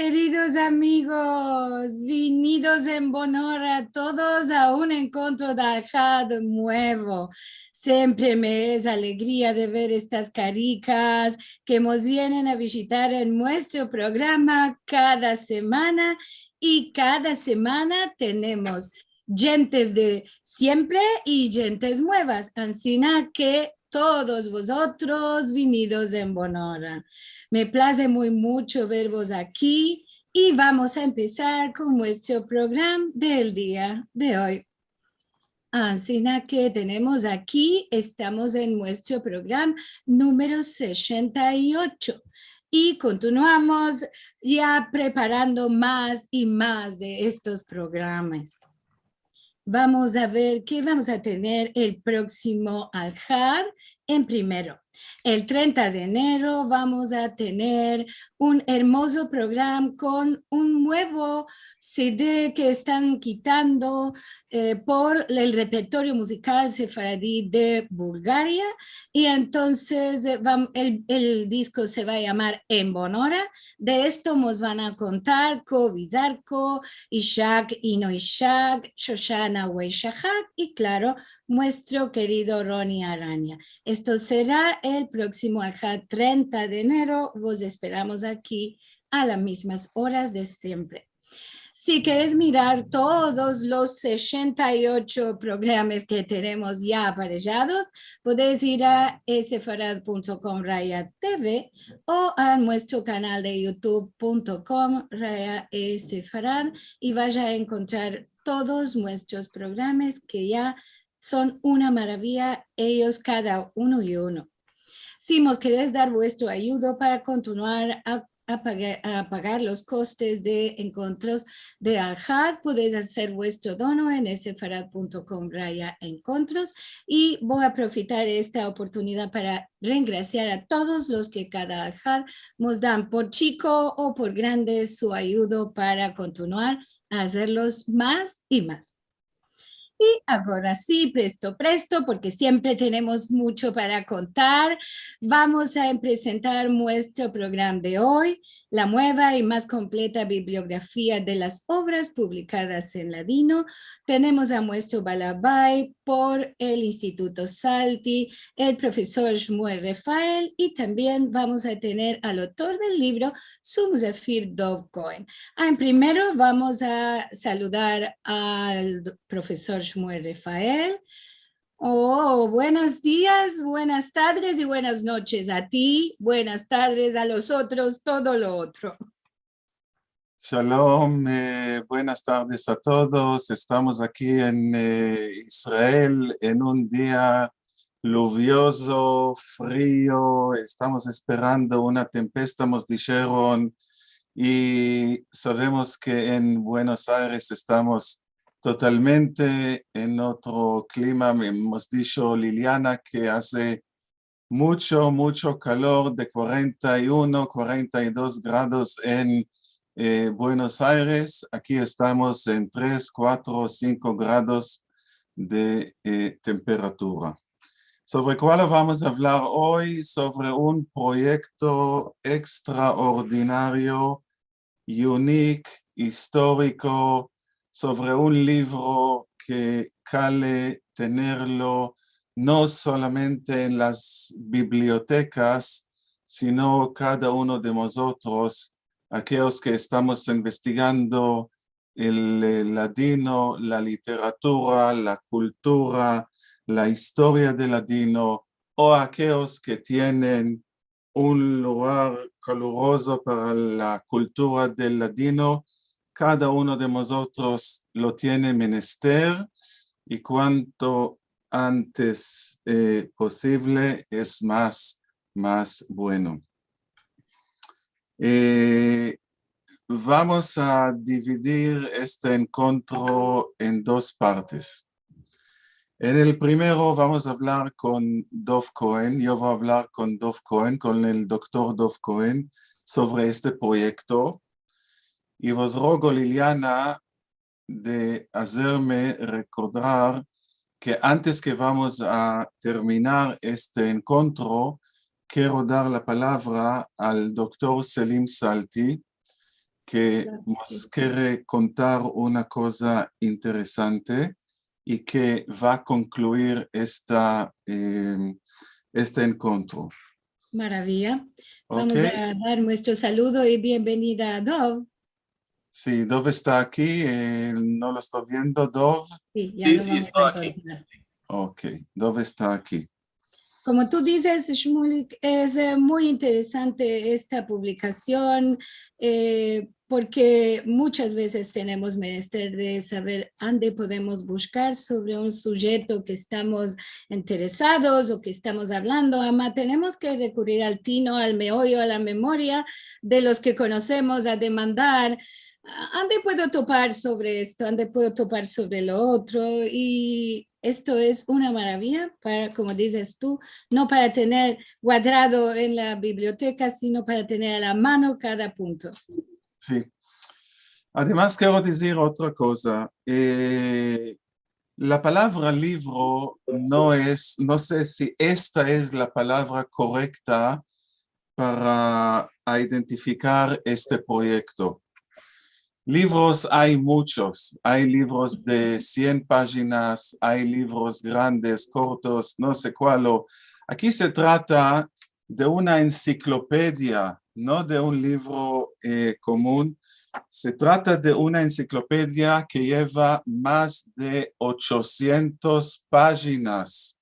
Queridos amigos, venidos en Bonora todos a un encuentro de Arjad nuevo. Siempre me es alegría de ver estas caricas que nos vienen a visitar en nuestro programa cada semana y cada semana tenemos gentes de siempre y gentes nuevas, así que todos vosotros venidos en Bonora. Me place muy mucho vervos aquí y vamos a empezar con nuestro programa del día de hoy. Así que tenemos aquí, estamos en nuestro programa número 68 y continuamos ya preparando más y más de estos programas. Vamos a ver qué vamos a tener el próximo Alhad en primero. El 30 de enero vamos a tener un hermoso programa con un nuevo CD que están quitando por el repertorio musical sefaradí de Bulgaria y entonces el disco se va a llamar En Bonora. De esto nos van a contar Kobi Zarko, Ishak Ino Ishak, Shoshana Weishahak y claro, nuestro querido Ronnie Araña. Esto será el próximo Alhad 30 de enero. Vos esperamos aquí a las mismas horas de siempre. Si quieres mirar todos los 68 programas que tenemos ya aparejados, puedes ir a sefarad.com/TV o a nuestro canal de youtube.com/sefarad y vaya a encontrar todos nuestros programas que ya son una maravilla, ellos cada uno y uno. Si nos queréis dar vuestro ayuda para continuar a pagar los costes de encuentros de Alhad, podéis hacer vuestro dono en sefarad.com/encuentros y voy a aprovechar esta oportunidad para reingraciar a todos los que cada Alhad nos dan por chico o por grande su ayuda para continuar a hacerlos más y más. Y ahora sí, presto, porque siempre tenemos mucho para contar. Vamos a presentar nuestro programa de hoy, la nueva y más completa bibliografía de las obras publicadas en ladino. Tenemos a nuestro balabay por el Instituto Salti, el profesor Shmuel Rafael, y también vamos a tener al autor del libro, Zafir Dov Cohen. Primero vamos a saludar al profesor Shmuel Rafael. Buenos días, buenas tardes y buenas noches a ti, buenas tardes a los otros, todo lo otro. Shalom, buenas tardes a todos. Estamos aquí en Israel en un día lluvioso, frío. Estamos esperando una tempestad, nos dijeron, y sabemos que en Buenos Aires estamos totalmente en otro clima. Me hemos dicho, Liliana, que hace mucho calor de 41, 42 grados en Buenos Aires. Aquí estamos en 3, 4, 5 grados de temperatura. ¿Sobre cuál vamos a hablar hoy? Sobre un proyecto extraordinario, único, histórico, sobre un libro que cale tenerlo no solamente en las bibliotecas, sino cada uno de nosotros, aquellos que estamos investigando el ladino, la literatura, la cultura, la historia del ladino, o aquellos que tienen un lugar caluroso para la cultura del ladino. Cada uno de nosotros lo tiene menester y cuanto antes posible es más bueno. Vamos a dividir este encuentro en dos partes. En el primero vamos a hablar con Dov Cohen. Yo voy a hablar con Dov Cohen, con el doctor Dov Cohen, sobre este proyecto. Y os ruego, Liliana, de hacerme recordar que antes que vamos a terminar este encuentro, quiero dar la palabra al doctor Selim Salti, que Claro, nos sí. quiere contar una cosa interesante y que va a concluir este encuentro. Maravilla. ¿Ok? Vamos a dar nuestro saludo y bienvenida a Dov. Sí, Dov está aquí. No lo estoy viendo, Dov. Sí, ya Sí, lo sí, vamos a estoy aquí. encontrar. Ok, Dov está aquí. Como tú dices, Shmulik, es muy interesante esta publicación porque muchas veces tenemos menester de saber dónde podemos buscar sobre un sujeto que estamos interesados o que estamos hablando. Ama, tenemos que recurrir al tino, al meollo, a la memoria de los que conocemos, a demandar. ¿Dónde puedo topar sobre esto? ¿Dónde puedo topar sobre lo otro? Y esto es una maravilla para, como dices tú, no para tener cuadrado en la biblioteca, sino para tener a la mano cada punto. Sí. Además, quiero decir otra cosa. La palabra libro no sé si esta es la palabra correcta para identificar este proyecto. Libros hay muchos, hay libros de 100 páginas, hay libros grandes, cortos, no sé cuál. Aquí se trata de una enciclopedia, no de un libro común. Se trata de una enciclopedia que lleva más de 800 páginas.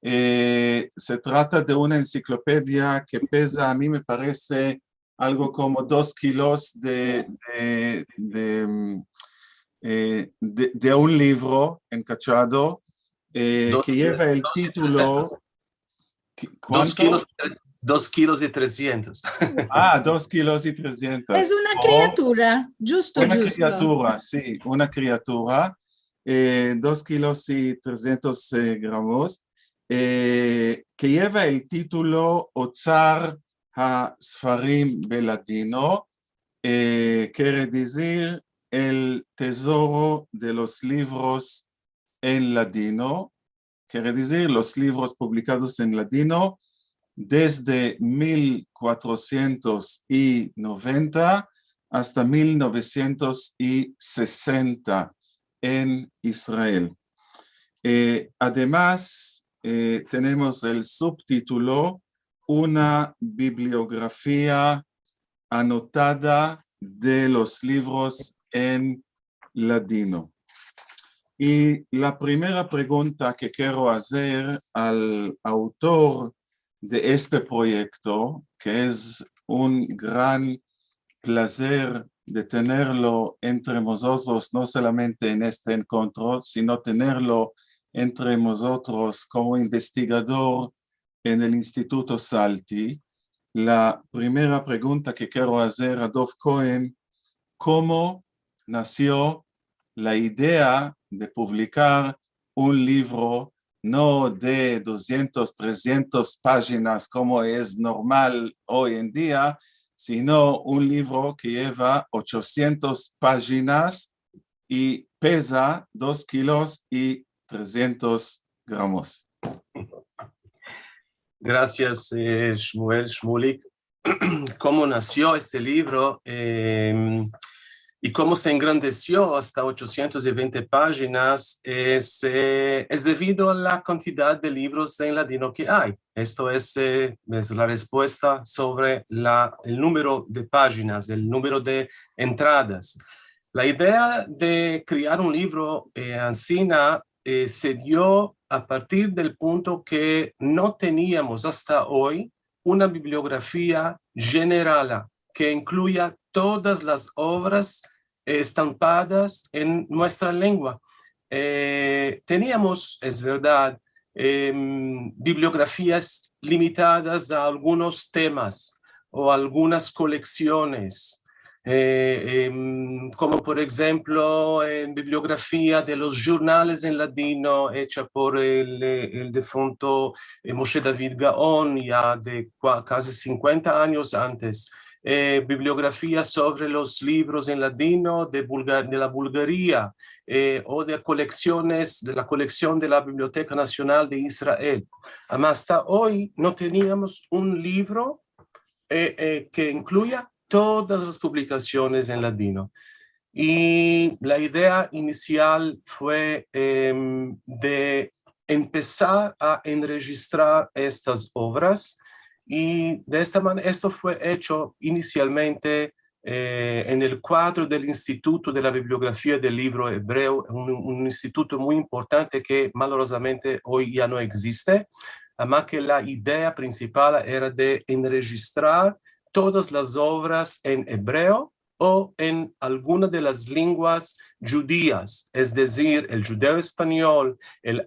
Se trata de una enciclopedia que pesa, a mí me parece, algo como 2 kilos de un libro encachado que lleva el título. ¿Cuánto? 2 kilos y 300. 2 kilos y 300. Es una criatura, justo. Una criatura, sí, una criatura. 2 kilos y 300 gramos. Que lleva el título Otzar HaSfarim Beladino, quiere decir el tesoro de los libros en ladino, quiere decir los libros publicados en ladino desde 1490 hasta 1960 en Israel. Además, tenemos el subtítulo, una bibliografía anotada de los libros en ladino. Y la primera pregunta que quiero hacer al autor de este proyecto, que es un gran placer de tenerlo entre nosotros, no solamente en este encuentro, sino tenerlo entre nosotros como investigador en el Instituto Salti. La primera pregunta que quiero hacer a Dov Cohen, ¿cómo nació la idea de publicar un libro no de 200, 300 páginas como es normal hoy en día, sino un libro que lleva 800 páginas y pesa 2 kilos y 300 gramos? Gracias, Shmulik. ¿Cómo nació este libro y cómo se engrandeció hasta 820 páginas? Es debido a la cantidad de libros en ladino que hay. Esto es la respuesta sobre el número de páginas, el número de entradas. La idea de crear un libro Ancina se dio a partir del punto que no teníamos hasta hoy una bibliografía general que incluya todas las obras estampadas en nuestra lengua. Teníamos, es verdad, bibliografías limitadas a algunos temas o algunas colecciones, como por ejemplo en bibliografía de los jornales en ladino hecha por el defunto Moshe David Gaon ya de casi 50 años antes, bibliografía sobre los libros en ladino de la Bulgaria o de colecciones, de la colección de la Biblioteca Nacional de Israel. Hasta hoy no teníamos un libro que incluya todas las publicaciones en ladino. Y la idea inicial fue de empezar a enregistrar estas obras, y de esta manera esto fue hecho inicialmente en el cuadro del Instituto de la Bibliografía del Libro Hebreo, un instituto muy importante que malhorosamente hoy ya no existe, además que la idea principal era de enregistrar todas las obras en hebreo o en alguna de las lenguas judías, es decir, el judeo español, el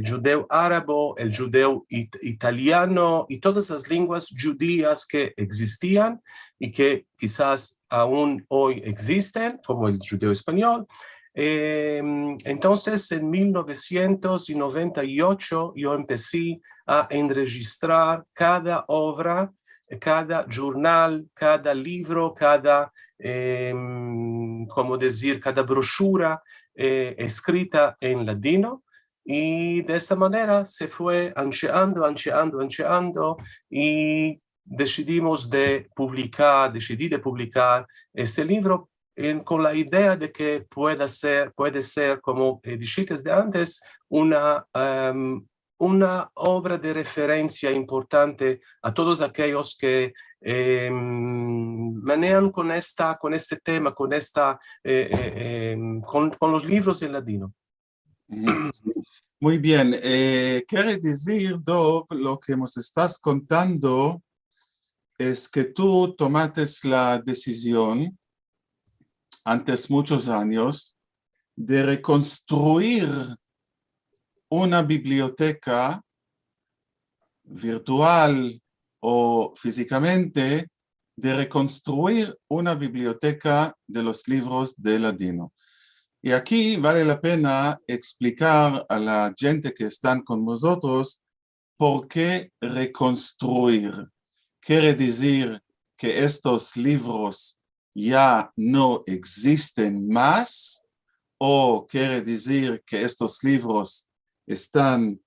judeo árabe, el judeo italiano y todas las lenguas judías que existían y que quizás aún hoy existen, como el judeo español. Entonces, en 1998 yo empecé a enregistrar cada obra, cada journal, cada libro, cada, como decir, cada brochura escrita en ladino, y de esta manera se fue ancheando y decidí de publicar este libro con la idea de que puede ser, como dijiste de antes, una obra de referencia importante a todos aquellos que manejan con este tema, con los libros en ladino. Muy bien. Quiere decir, Dov, lo que nos estás contando es que tú tomaste la decisión antes muchos años de reconstruir una biblioteca virtual o físicamente, de reconstruir una biblioteca de los libros de ladino. Y aquí vale la pena explicar a la gente que están con nosotros por qué reconstruir. Quiere decir que estos libros ya no existen más, o quiere decir que estos libros están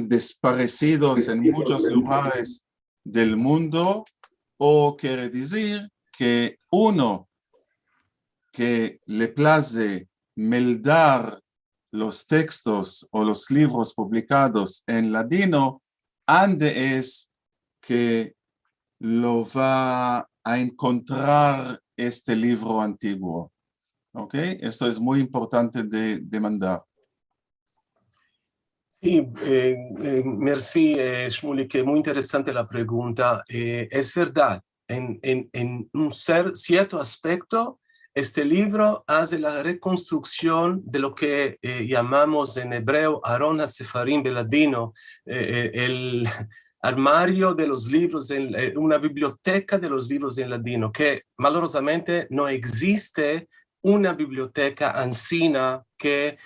desaparecidos en muchos lugares del mundo, o quiere decir que uno que le place meldar los textos o los libros publicados en ladino, es que lo va a encontrar este libro antiguo. ¿Ok? Esto es muy importante de demandar. Sí, merci, Shmulik, que muy interesante la pregunta. Es verdad, en un cierto aspecto, este libro hace la reconstrucción de lo que llamamos en hebreo Aron HaSefarim Beladino, el armario de los libros, una biblioteca de los libros en ladino, que malhorosamente no existe una biblioteca ancina que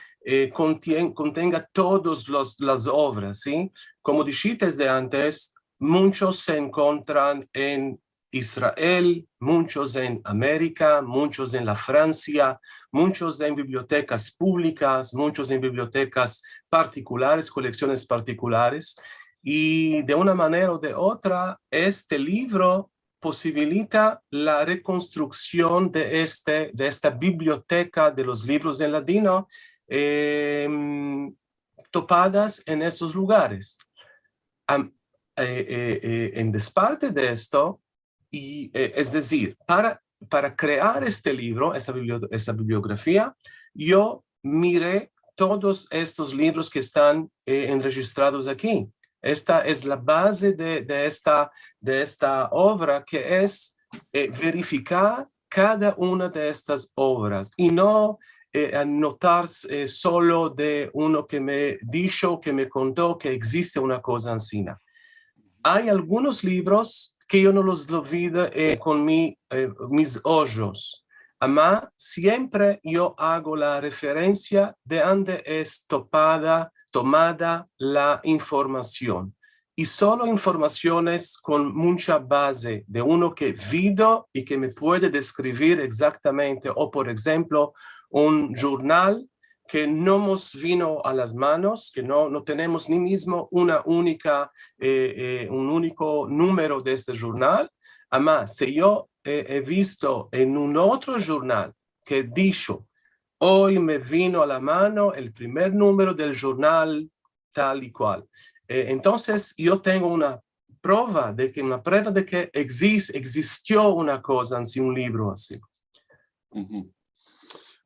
contenga todas las obras, ¿sí? Como dijiste desde antes, muchos se encuentran en Israel, muchos en América, muchos en la Francia, muchos en bibliotecas públicas, muchos en bibliotecas particulares, colecciones particulares, y de una manera o de otra, este libro posibilita la reconstrucción de esta biblioteca de los libros en ladino, topadas en esos lugares. En desparte de esto, es decir, para crear este libro, esta bibliografía, yo miré todos estos libros que están enregistrados aquí. Esta es la base de esta obra, que es verificar cada una de estas obras y no anotar solo de uno que me dijo, que me contó que existe una cosa ansina. Hay algunos libros que yo no los vi con mis ojos, pero siempre yo hago la referencia de donde es tomada la información. Y solo informaciones con mucha base de uno que vido y que me puede describir exactamente, o por ejemplo, un journal que no nos vino a las manos, que no tenemos ni mismo un único número de este jornal. Además, si yo he visto en un otro jornal que dicho, hoy me vino a la mano el primer número del jornal tal y cual. Entonces, yo tengo una prueba de que existió una cosa así, un libro así. Uh-huh.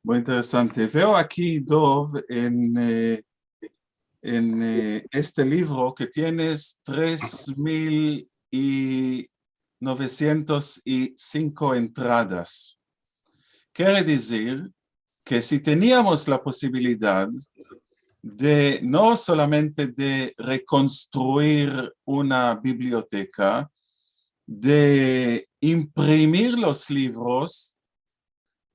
Muy interesante. Veo aquí, Dov, en este libro que tienes 3.905 entradas. Quiere decir que si teníamos la posibilidad de no solamente de reconstruir una biblioteca, de imprimir los libros,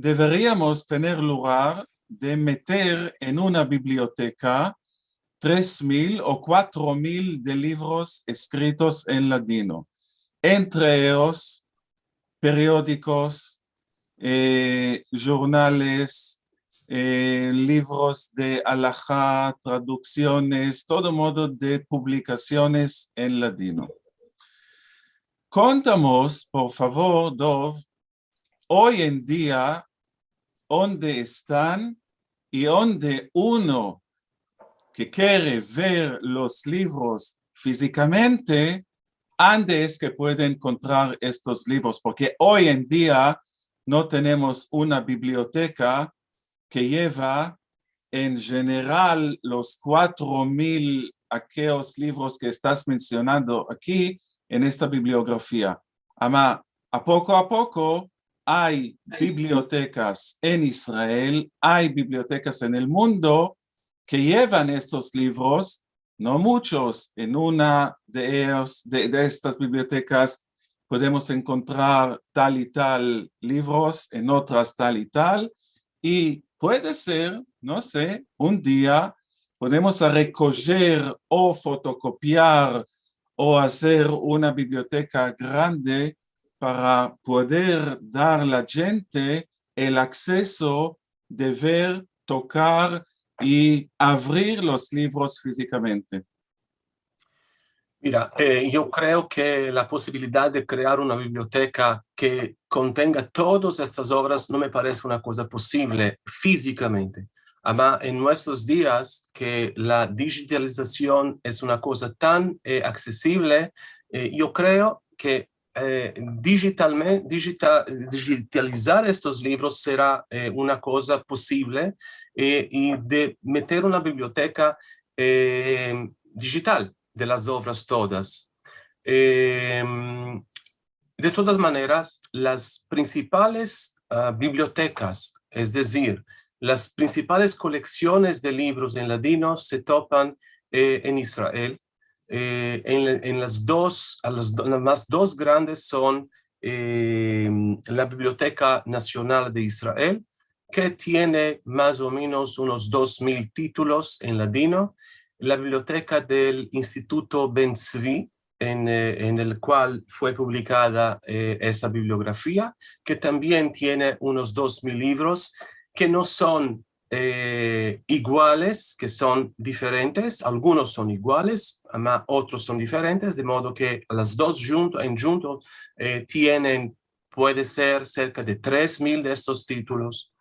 deberíamos tener lugar de meter en una biblioteca 3.000 o 4.000 de libros escritos en ladino, entre ellos periódicos, jornales, libros de halajá, traducciones, todo modo de publicaciones en ladino. Contamos, por favor, Dov, hoy en día, dónde están y dónde uno que quiere ver los libros físicamente, antes que puede encontrar estos libros, porque hoy en día no tenemos una biblioteca que lleva en general los 4.000 aquellos libros que estás mencionando aquí en esta bibliografía. Ama, a poco hay bibliotecas en Israel, hay bibliotecas en el mundo que llevan estos libros, no muchos. En una de ellos, de estas bibliotecas podemos encontrar tal y tal libros, en otras tal y tal, y puede ser, no sé, un día podemos recoger o fotocopiar o hacer una biblioteca grande para poder dar a la gente el acceso de ver, tocar y abrir los libros físicamente. Mira, yo creo que la posibilidad de crear una biblioteca que contenga todas estas obras no me parece una cosa posible físicamente. Además, en nuestros días que la digitalización es una cosa tan accesible, yo creo que digitalizar estos libros será una cosa posible y de meter una biblioteca digital de las obras todas. De todas maneras, las principales bibliotecas, es decir, las principales colecciones de libros en ladino se topan en Israel. Las más dos grandes son la Biblioteca Nacional de Israel, que tiene más o menos unos 2.000 títulos en ladino, la biblioteca del Instituto Ben Tzvi, en el cual fue publicada esta bibliografía, que también tiene unos 2.000 libros que no son iguales, que son diferentes. Algunos son iguales, otros son diferentes, de modo que las dos juntos tienen, puede ser cerca de 3.000 de estos títulos.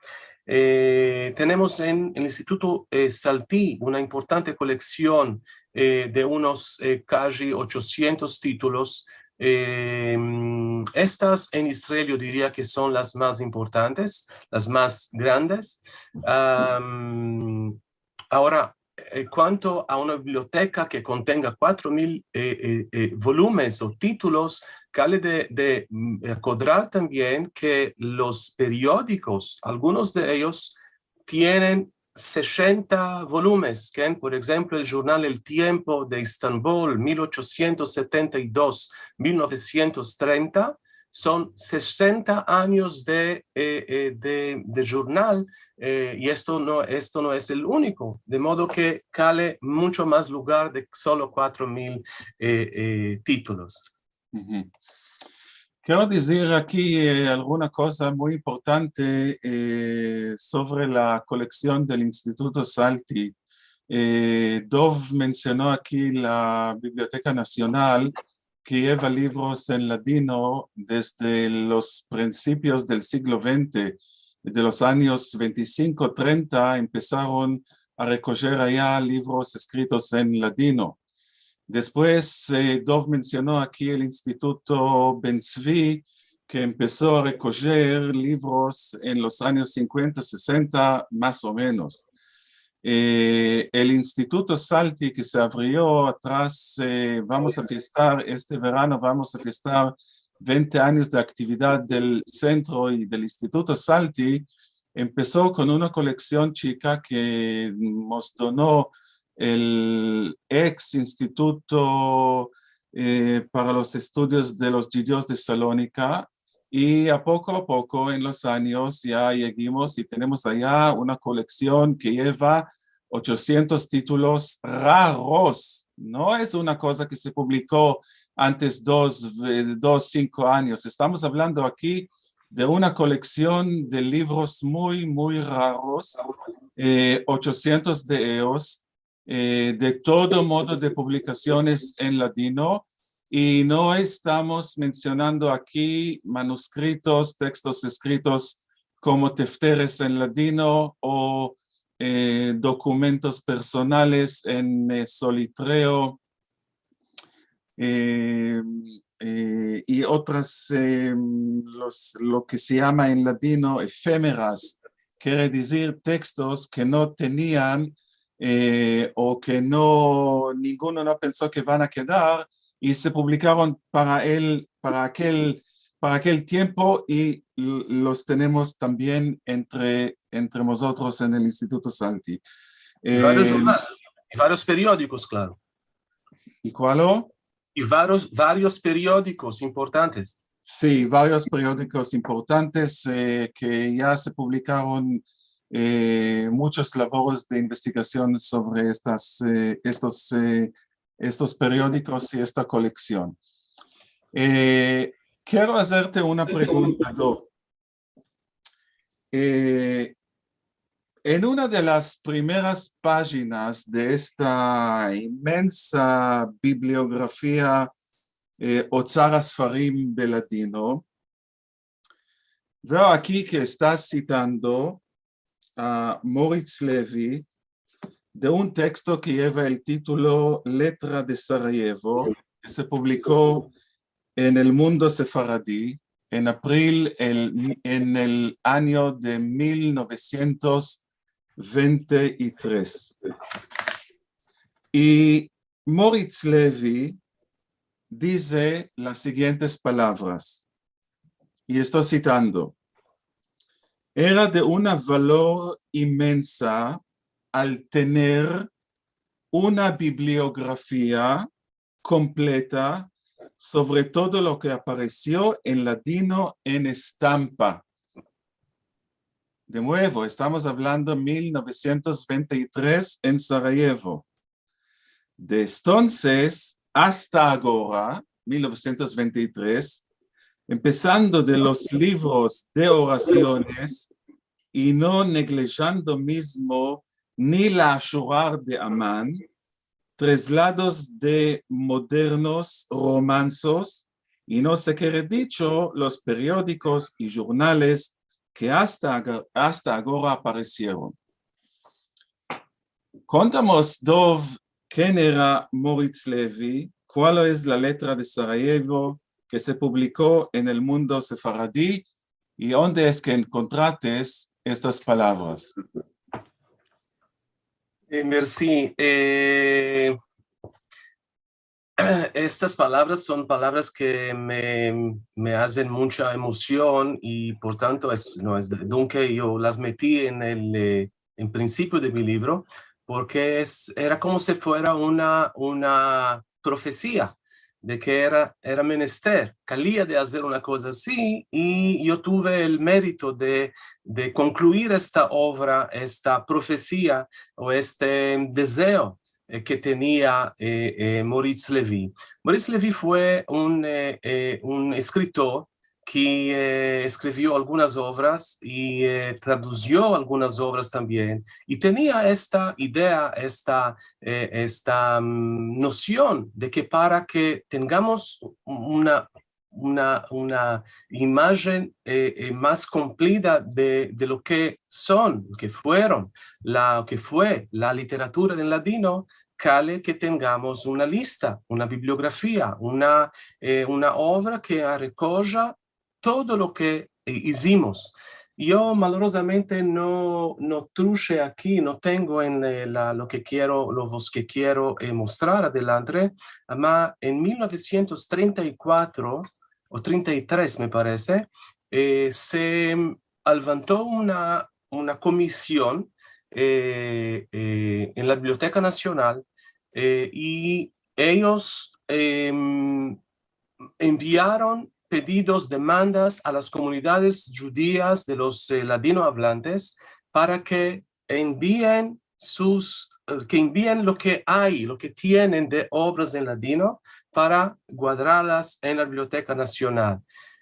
Tenemos en el Instituto Saltí una importante colección de unos casi 800 títulos. Estas en Israel yo diría que son las más importantes, las más grandes. Ahora, cuanto a una biblioteca que contenga 4.000 volúmenes o títulos, cabe de recordar también que los periódicos, algunos de ellos tienen 60 volúmenes, que por ejemplo el jornal El Tiempo de Estambul, 1872-1930, son 60 años de jornal, y esto no es el único, de modo que cale mucho más lugar de solo 4.000 títulos. Uh-huh. Quiero decir aquí alguna cosa muy importante sobre la colección del Instituto Salti. Dov mencionó aquí la Biblioteca Nacional, que lleva libros en ladino desde los principios del siglo XX. De los años 25-30 empezaron a recoger allá libros escritos en ladino. Después, Dov mencionó aquí el Instituto Ben Tzvi, que empezó a recoger libros en los años 50, 60, más o menos. El Instituto Salti, que se abrió atrás, vamos a fiestar este verano, vamos a fiestar 20 años de actividad del centro y del Instituto Salti, empezó con una colección chica que nos donó el ex Instituto para los Estudios de los Judíos de Salónica, y a poco en los años ya llegamos y tenemos allá una colección que lleva 800 títulos raros. No es una cosa que se publicó antes 5 años. Estamos hablando aquí de una colección de libros muy raros, 800 de ellos, de todo modo de publicaciones en ladino, y no estamos mencionando aquí manuscritos, textos escritos como tefteres en ladino o documentos personales en solitreo y otras, lo que se llama en ladino efémeras, quiere decir textos que no tenían o que ninguno no pensó que van a quedar, y se publicaron para aquel tiempo, y los tenemos también entre nosotros en el Instituto Salti. Y varios jornales, y varios periódicos, claro. ¿Y cuál? Y varios periódicos importantes. Sí, varios periódicos importantes que ya se publicaron muchos labores de investigación sobre estos periódicos y esta colección. Quiero hacerte una pregunta, Dov. En una de las primeras páginas de esta inmensa bibliografía Otzar HaSfarim beladino, veo aquí que estás citando a Moritz Levi de un texto que lleva el título Letra de Sarajevo, que se publicó en El Mundo Sefaradí en abril en el año de 1923. Y Moritz Levi dice las siguientes palabras, y estoy citando: era de un valor inmensa al tener una bibliografía completa sobre todo lo que apareció en ladino en estampa. De nuevo, estamos hablando de 1923 en Sarajevo. De entonces hasta ahora, 1923, empezando de los libros de oraciones y no negligendo mismo ni la Ashurar de Amán, traslados de modernos romanzos, y no se quiere dicho los periódicos y jornales que hasta ahora aparecieron. Contamos, Dov, quién era Moritz Levi, cuál es la letra de Sarajevo que se publicó en El Mundo Sefaradí, y dónde es que encontraste estas palabras. Merci. Estas palabras son palabras que me hacen mucha emoción, y por tanto dunque yo las metí en principio de mi libro, porque era como si fuera una profecía de que era menester, calía de hacer una cosa así, y yo tuve el mérito de concluir esta obra, esta profecía o este deseo que tenía Moritz Levi. Moritz Levi fue un escritor que escribió algunas obras y tradució algunas obras también, y tenía esta idea, esta noción de que para que tengamos una imagen más completa de lo que son, que fueron, que fue la literatura en ladino, cale que tengamos una lista, una bibliografía, una obra que recoja todo lo que hicimos. Yo malorosamente no truche aquí, no tengo en lo que quiero mostrar adelante, pero en 1934 o 33 me parece, se levantó una comisión en la Biblioteca Nacional y ellos enviaron pedidos, demandas a las comunidades judías de los ladinohablantes para que envíen lo que hay, lo que tienen de obras en ladino para guardarlas en la Biblioteca Nacional.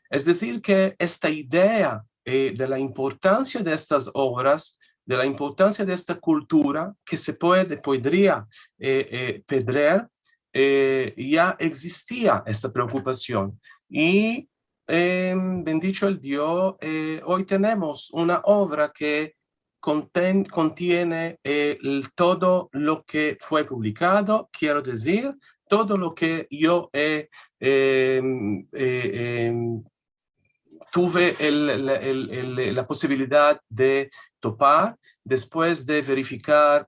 Es decir, que esta idea de la importancia de estas obras, de la importancia de esta cultura que se podría perder, ya existía esta preocupación. Y bendito el Dios, hoy tenemos una obra que contiene todo lo que fue publicado, quiero decir, todo lo que yo tuve la posibilidad de topar después de verificar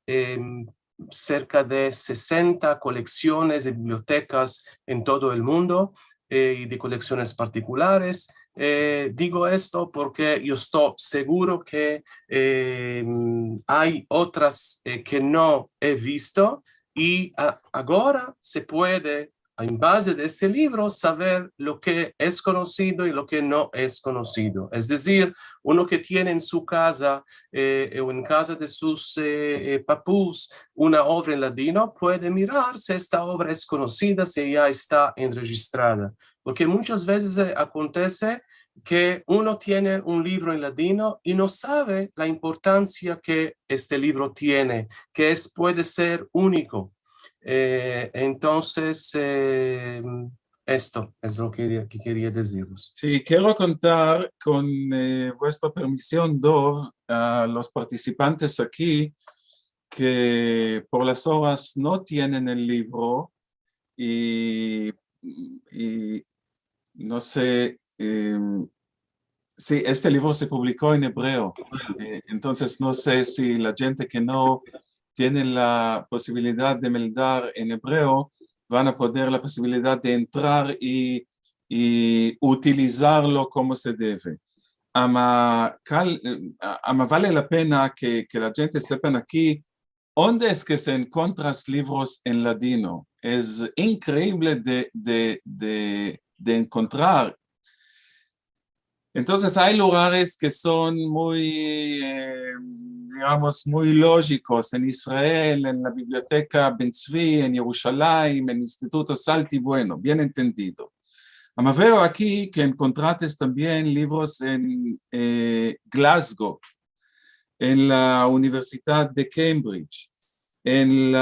cerca de 60 colecciones de bibliotecas en todo el mundo y de colecciones particulares. Digo esto porque yo estoy seguro que hay otras que no he visto y ahora se puede, en base de este libro, saber lo que es conocido y lo que no es conocido. Es decir, uno que tiene en su casa o en casa de sus papús una obra en ladino puede mirar si esta obra es conocida, si ya está enregistrada. Porque muchas veces acontece que uno tiene un libro en ladino y no sabe la importancia que este libro tiene, que puede ser único. Entonces, esto es lo que quería deciros. Sí, quiero contar con vuestra permisión, Dov, a los participantes aquí que por las horas no tienen el libro y no sé, sí, este libro se publicó en hebreo, entonces no sé si la gente que no tiene la posibilidad de meldar en hebreo van a poder la posibilidad de entrar y utilizarlo como se debe. Ama vale la pena que la gente sepan aquí dónde es que se encuentran libros en ladino. Es increíble de encontrar. Entonces hay lugares que son muy, digamos, muy lógicos. En Israel, en la Biblioteca Ben Tzvi, en Jerusalén, en el Instituto Salti, bueno, bien entendido. Ama veo aquí que encontraste también libros en Glasgow, en la Universidad de Cambridge, en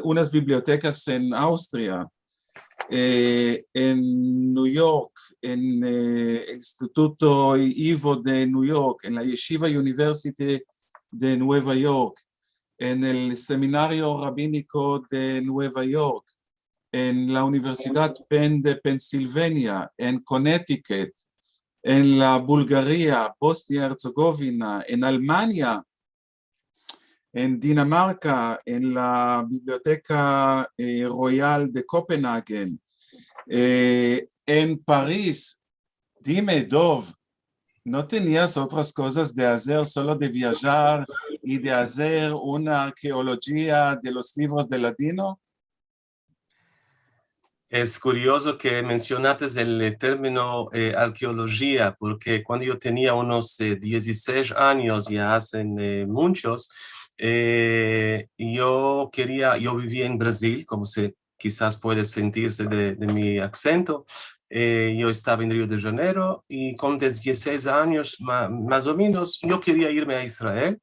unas bibliotecas en Austria, en New York, en el Instituto Ivo de New York, en la Yeshiva University de Nueva York, en el Seminario Rabínico de Nueva York, en la Universidad Penn de Pensilvania, en Connecticut, en la Bulgaria, Bosnia-Herzegovina, en Alemania, en Dinamarca, en la Biblioteca Royal de Copenhague, en París. Dime, Dov, ¿no tenías otras cosas de hacer, solo de viajar y de hacer una arqueología de los libros de ladino? Es curioso que mencionaste el término arqueología, porque cuando yo tenía unos 16 años, ya hacen muchos, yo vivía en Brasil, como quizás puede sentirse de mi acento, Yo estaba en Río de Janeiro y con 16 años más o menos yo quería irme a Israel.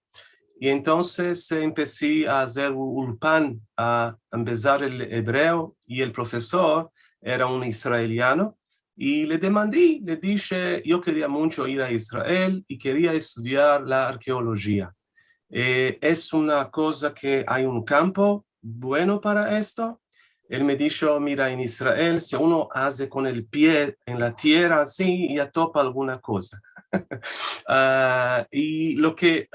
Y entonces empecé a hacer ulpan, a empezar el hebreo, y el profesor era un israeliano. Y le demandé, le dije, yo quería mucho ir a Israel y quería estudiar la arqueología. Es una cosa que hay un campo bueno para esto. Él me dijo, mira, en Israel, si uno hace con el pie en la tierra así, ya topa alguna cosa. Y lo que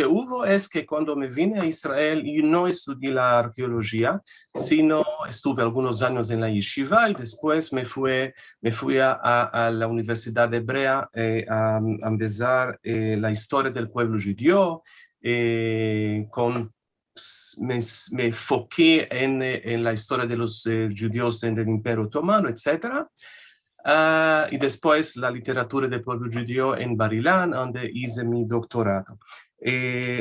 hubo es que cuando me vine a Israel, yo no estudié la arqueología, sino estuve algunos años en la yeshiva y después me fui a la Universidad Hebrea a empezar la historia del pueblo judío, me enfoqué en la historia de los judíos en el Imperio Otomano, etc. Y después la literatura del pueblo judío en Bar Ilan, donde hice mi doctorado.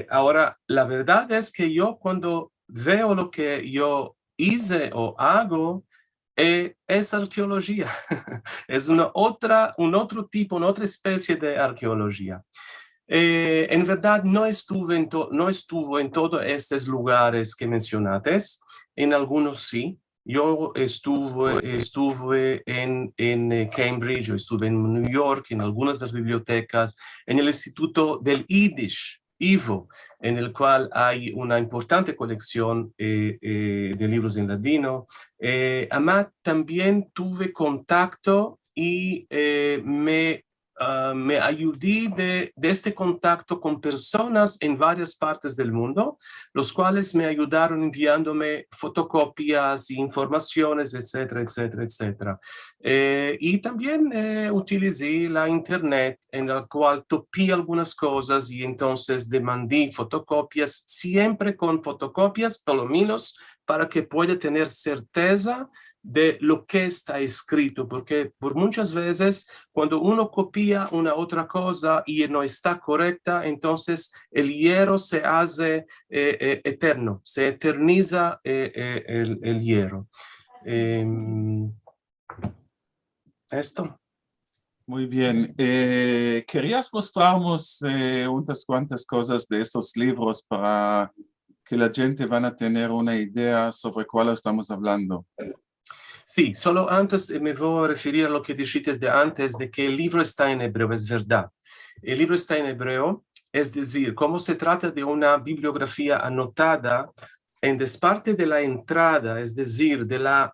Ahora, la verdad es que yo cuando veo lo que yo hice o hago, es arqueología. Es un otro tipo, una otra especie de arqueología. En verdad no estuve en todos estos lugares que mencionaste, en algunos sí. Yo estuve en Cambridge, yo estuve en New York, en algunas de las bibliotecas, en el Instituto del Yiddish, IVO, en el cual hay una importante colección de libros en ladino. Además, también tuve contacto y me ayudé de este contacto con personas en varias partes del mundo, los cuales me ayudaron enviándome fotocopias, informaciones, etcétera, etcétera, etcétera. Y también utilicé la internet en la cual topé algunas cosas y entonces demandé fotocopias, siempre con fotocopias, por lo menos para que pueda tener certeza de lo que está escrito, porque por muchas veces cuando uno copia una otra cosa y no está correcta, entonces el hierro se hace eterno, se eterniza el hierro. Esto. Muy bien. ¿Querías mostrarnos unas cuantas cosas de estos libros para que la gente van a tener una idea sobre cuál estamos hablando? Sí, solo antes me voy a referir a lo que dijiste de antes, de que el libro está en hebreo, es verdad. El libro está en hebreo, es decir, como se trata de una bibliografía anotada, en parte de la entrada, es decir, de la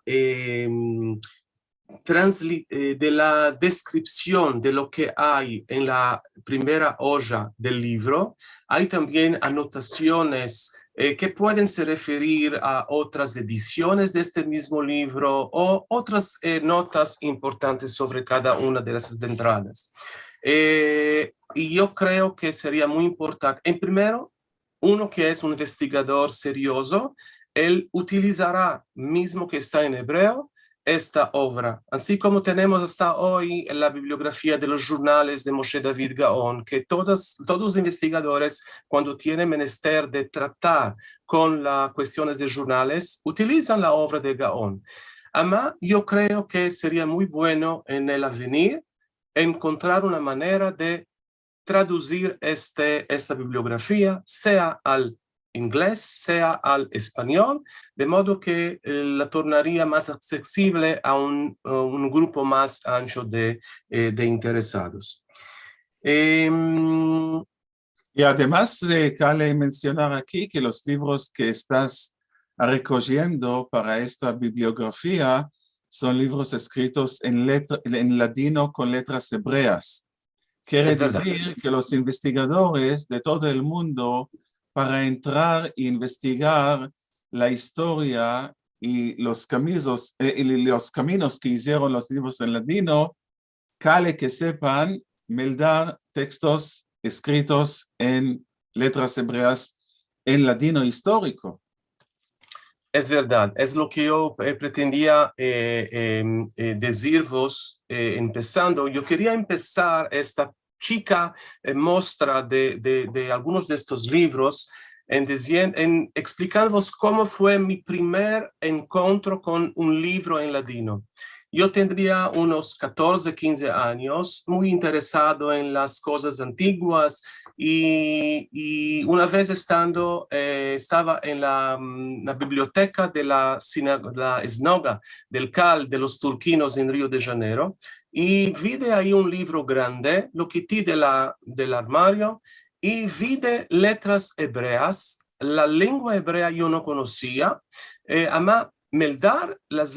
descripción de lo que hay en la primera hoja del libro, hay también anotaciones que pueden se referir a otras ediciones de este mismo libro o otras notas importantes sobre cada una de esas entradas. Y yo creo que sería muy importante, en primero, uno que es un investigador serioso, él utilizará, mismo que está en hebreo, esta obra, así como tenemos hasta hoy en la bibliografía de los jornales de Moshe David Gaon, que todos los investigadores, cuando tienen menester de tratar con las cuestiones de jornales, utilizan la obra de Gaon. Además, yo creo que sería muy bueno en el avenir encontrar una manera de traducir esta bibliografía, sea al inglés, sea al español, de modo que la tornaría más accesible a un grupo más ancho de interesados. Y además, cabe mencionar aquí que los libros que estás recogiendo para esta bibliografía son libros escritos en ladino con letras hebreas. Quiere decir que los investigadores de todo el mundo, para entrar e investigar la historia y los caminos que hicieron los libros en ladino, cabe que sepan meldar textos escritos en letras hebreas en ladino histórico. Es verdad, es lo que yo pretendía deciros empezando. Yo quería empezar esta chica muestra de algunos de estos libros en explicándoos cómo fue mi primer encuentro con un libro en ladino. Yo tendría unos 14, 15 años, muy interesado en las cosas antiguas y una vez estaba en la biblioteca de la sinagoga del CAL de los turquinos en Río de Janeiro y vi de ahí un libro grande, lo quité del armario y vi de letras hebreas. La lengua hebrea yo no conocía, además Meldar, las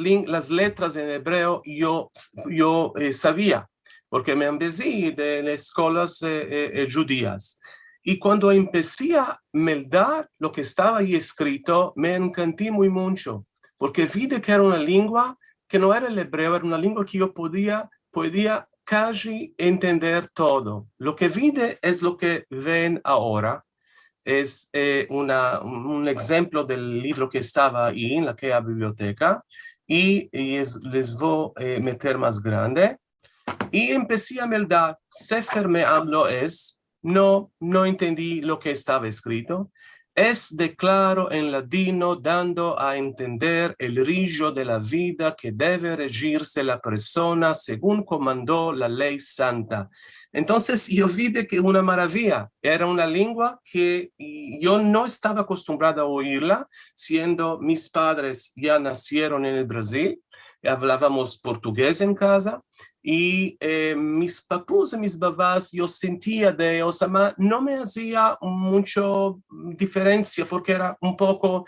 letras en hebreo yo sabía, porque me empecé de las escuelas judías. Y cuando empecé a meldar lo que estaba ahí escrito, me encanté muy mucho, porque vi de que era una lengua que no era el hebreo, era una lengua que yo podía casi entender todo. Lo que vi es lo que ven ahora. Es un ejemplo del libro que estaba ahí en la biblioteca y les voy a meter más grande. Y empecé a meldar, Sefer Me'am lo es, no entendí lo que estaba escrito. Es de claro en ladino dando a entender el rillo de la vida que debe regirse la persona según comandó la ley santa. Entonces yo vi de que una maravilla, era una lengua que yo no estaba acostumbrada a oírla, siendo mis padres ya nacieron en el Brasil, hablábamos portugués en casa, y mis papás y mis babás, yo sentía de ellos, no me hacía mucha diferencia porque era un poco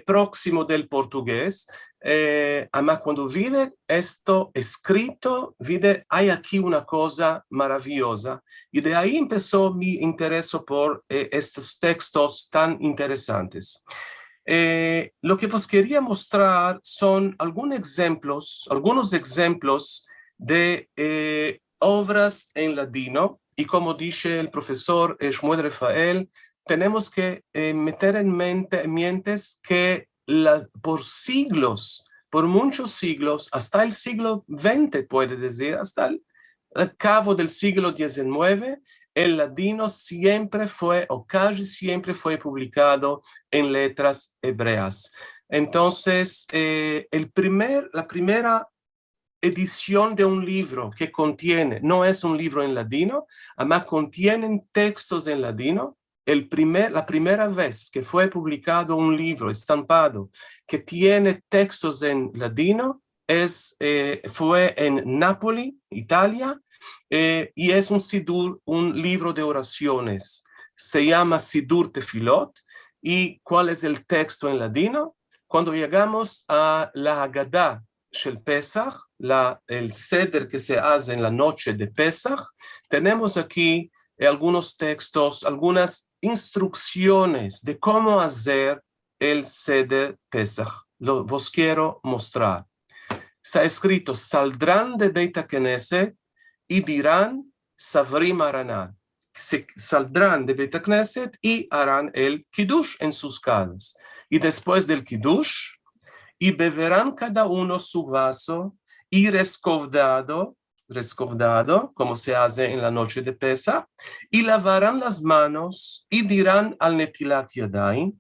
próximo del portugués. Además, cuando vi esto escrito, vi hay aquí una cosa maravillosa y de ahí empezó mi interés por estos textos tan interesantes. Lo que os quería mostrar son algunos ejemplos de obras en ladino y como dice el profesor Shmuel Rafael, tenemos que meter en mentes que por siglos, por muchos siglos, hasta el siglo XX, puede decir, hasta el cabo del siglo XIX, el ladino siempre fue, o casi siempre fue publicado en letras hebreas. Entonces, la primera edición de un libro que contiene, no es un libro en ladino, además contienen textos en ladino. La primera vez que fue publicado un libro estampado que tiene textos en ladino fue en Nápoles, Italia, y es un Sidur, un libro de oraciones. Se llama Sidur Tefilot. ¿Y cuál es el texto en ladino? Cuando llegamos a la Haggadah Shel Pesach, el Seder que se hace en la noche de Pesach, tenemos aquí algunos textos, algunas instrucciones de cómo hacer el Seder Pesach. Vos quiero mostrar. Está escrito, saldrán de Beit HaKnesset y dirán, Savrim Aranan. Saldrán de Beit HaKnesset y harán el Kiddush en sus casas. Y después del Kiddush, y beberán cada uno su vaso y rescovdado, como se hace en la noche de Pesach, y lavarán las manos y dirán al Netilat Yadayim,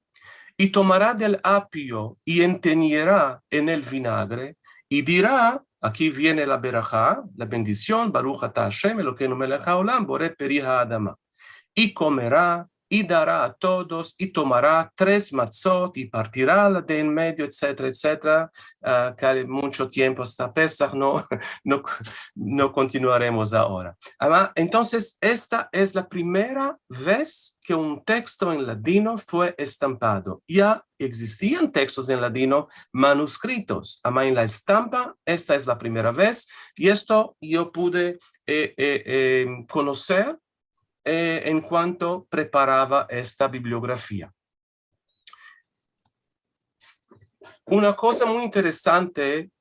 y tomará del apio y enteñirá en el vinagre, y dirá, aquí viene la berajá, la bendición, Baruch atah Hashem, Elokeinu melech haolam, borei peri ha'adama, y comerá, y dará a todos, y tomará 3 matzot, y partirá la de en medio, etcétera, etcétera. Que mucho tiempo hasta Pesach, no continuaremos ahora. Entonces, esta es la primera vez que un texto en ladino fue estampado. Ya existían textos en ladino manuscritos. En la estampa, esta es la primera vez, y esto yo pude conocer en cuanto preparaba esta bibliografía. Una cosa muy interesante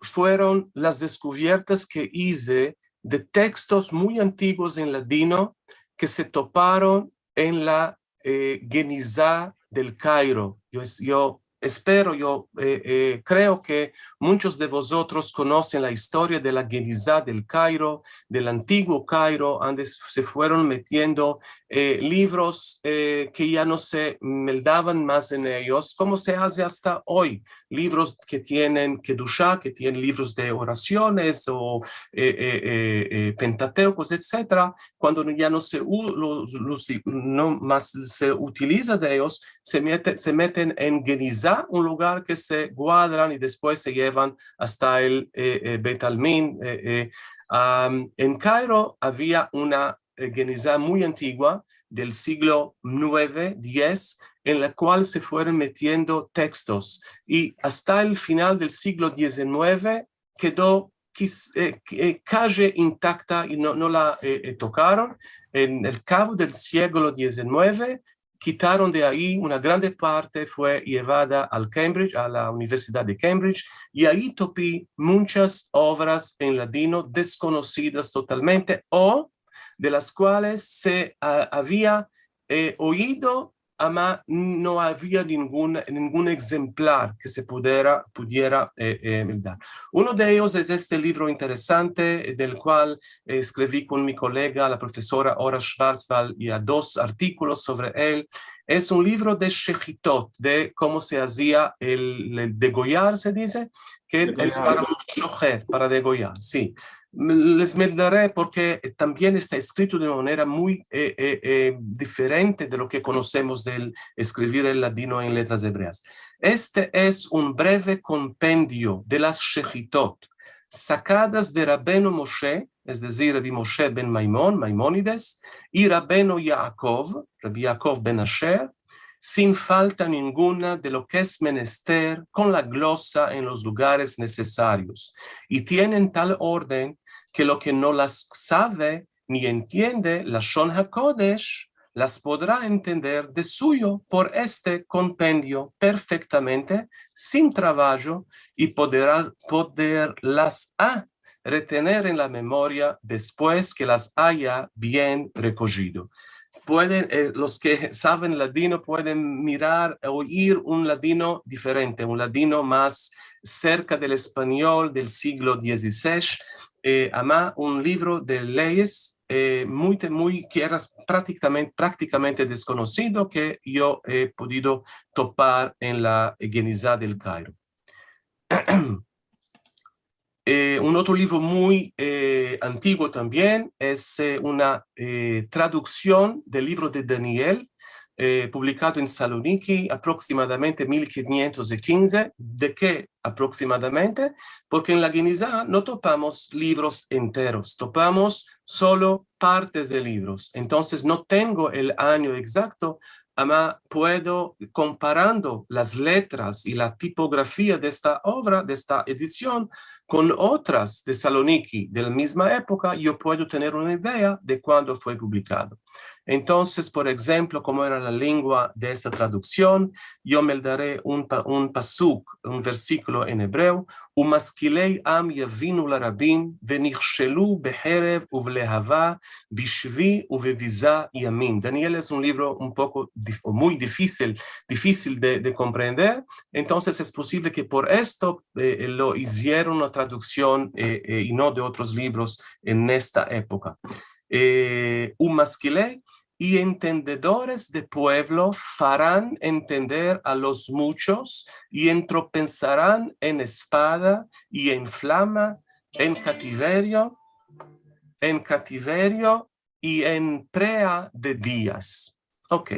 fueron las descubiertas que hice de textos muy antiguos en ladino que se toparon en la Genizá del Cairo. Yo espero, yo creo que muchos de vosotros conocen la historia de la Genizá del Cairo, del antiguo Cairo, donde se fueron metiendo libros que ya no se meldaban más en ellos, como se hace hasta hoy. Libros que tienen Kedushá, que tienen libros de oraciones o pentateucos, etc. Cuando ya no no más se utiliza de ellos, se meten en Genizá, un lugar que se guardan y después se llevan hasta el Bet Almin. En Cairo había una Genizá muy antigua del siglo IX, X, en la cual se fueron metiendo textos y hasta el final del siglo XIX quedó calle intacta y no la tocaron. En el cabo del siglo XIX quitaron de ahí una grande parte, fue llevada al Cambridge, a la Universidad de Cambridge, y ahí topé muchas obras en ladino desconocidas totalmente o de las cuales se había oído, ama no había ningún ejemplar que se pudiera dar. Uno de ellos es este libro interesante del cual escribí con mi colega, la profesora Ora Schwarzwald, y a 2 artículos sobre él. Es un libro de Shechitot, de cómo se hacía el degollar, se dice, que es para degollar, sí. Les daré porque también está escrito de una manera muy diferente de lo que conocemos del escribir el ladino en letras hebreas. Este es un breve compendio de las Shechitot, sacadas de Rabbeinu Moshe, es decir, Rabbi Moshe ben Maimónides, y Rabbeinu Yaakov, Rabbi Yaakov ben Asher, sin falta ninguna de lo que es menester, con la glosa en los lugares necesarios, y tienen tal orden que lo que no las sabe ni entiende la Lashon HaKodesh las podrá entender de suyo por este compendio perfectamente, sin trabajo, y poderlas retener en la memoria después que las haya bien recogido. Los que saben ladino pueden mirar, oír un ladino diferente, un ladino más cerca del español del siglo XVI, un libro de leyes que era prácticamente desconocido, que yo he podido topar en la Genizá del Cairo. Un otro libro muy antiguo también es una traducción del libro de Daniel, publicado en Saloniki aproximadamente 1515. ¿De qué aproximadamente? Porque en la Genizá no topamos libros enteros, topamos solo partes de libros. Entonces no tengo el año exacto, ama puedo, comparando las letras y la tipografía de esta obra, de esta edición, con otras de Saloniki de la misma época, yo puedo tener una idea de cuándo fue publicado. Entonces, por ejemplo, como era la lengua de esta traducción, yo me daré un pasuk, un versículo en hebreo, umaskilei am yavinu larabim, venichshelu beherev uvlehava, bishvi uveviza yamin. Daniel es un libro un poco muy difícil de comprender, entonces es posible que por esto lo hicieron una traducción y no de otros libros en esta época. Umaskilei, y entendedores de pueblo farán entender a los muchos y entropensarán en espada y en flama, en cautiverio y en prea de días. Ok.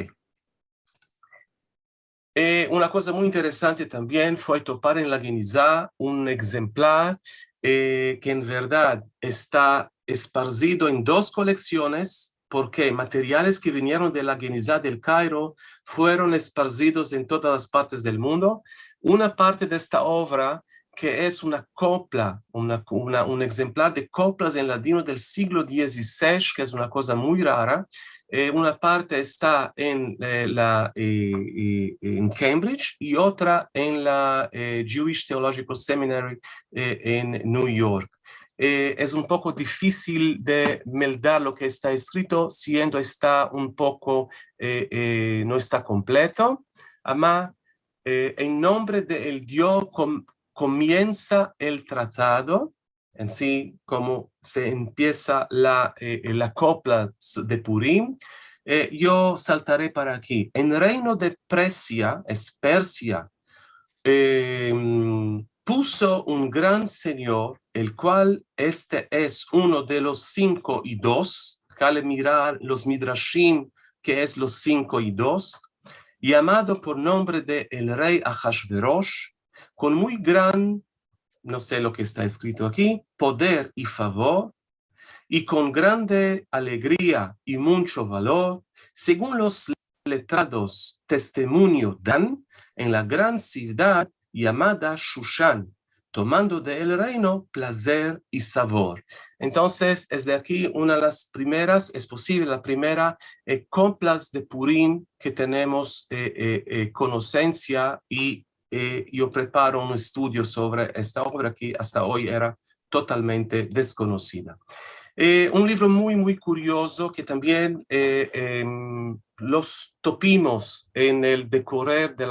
Una cosa muy interesante también fue topar en la Genizá un ejemplar que en verdad está esparcido en 2 colecciones, porque materiales que vinieron de la Genizá del Cairo fueron esparcidos en todas las partes del mundo. Una parte de esta obra, que es una copla, un ejemplar de coplas en ladino del siglo XVI, que es una cosa muy rara. Una parte está en Cambridge y otra en la Jewish Theological Seminary en New York. Es un poco difícil de meldar lo que está escrito, siendo está un poco, no está completo, ama en nombre del Dios comienza el tratado, en sí como se empieza la copla de Purim. Yo saltaré para aquí. En reino de Persia, es Persia, puso un gran señor, el cual este es uno de los 5 y 2, cabe mirar los midrashim, que es los 5 y 2, llamado por nombre de el rey Ahasverosh, con muy gran, no sé lo que está escrito aquí, poder y favor, y con grande alegría y mucho valor, según los letrados testimonio dan, en la gran ciudad llamada Shushan, tomando del reino placer y sabor. Entonces, es de aquí una de las primeras, es posible la primera coplas de Purim que tenemos conocencia, y yo preparo un estudio sobre esta obra que hasta hoy era totalmente desconocida. Un libro muy, muy curioso que también los topimos en el decorrer de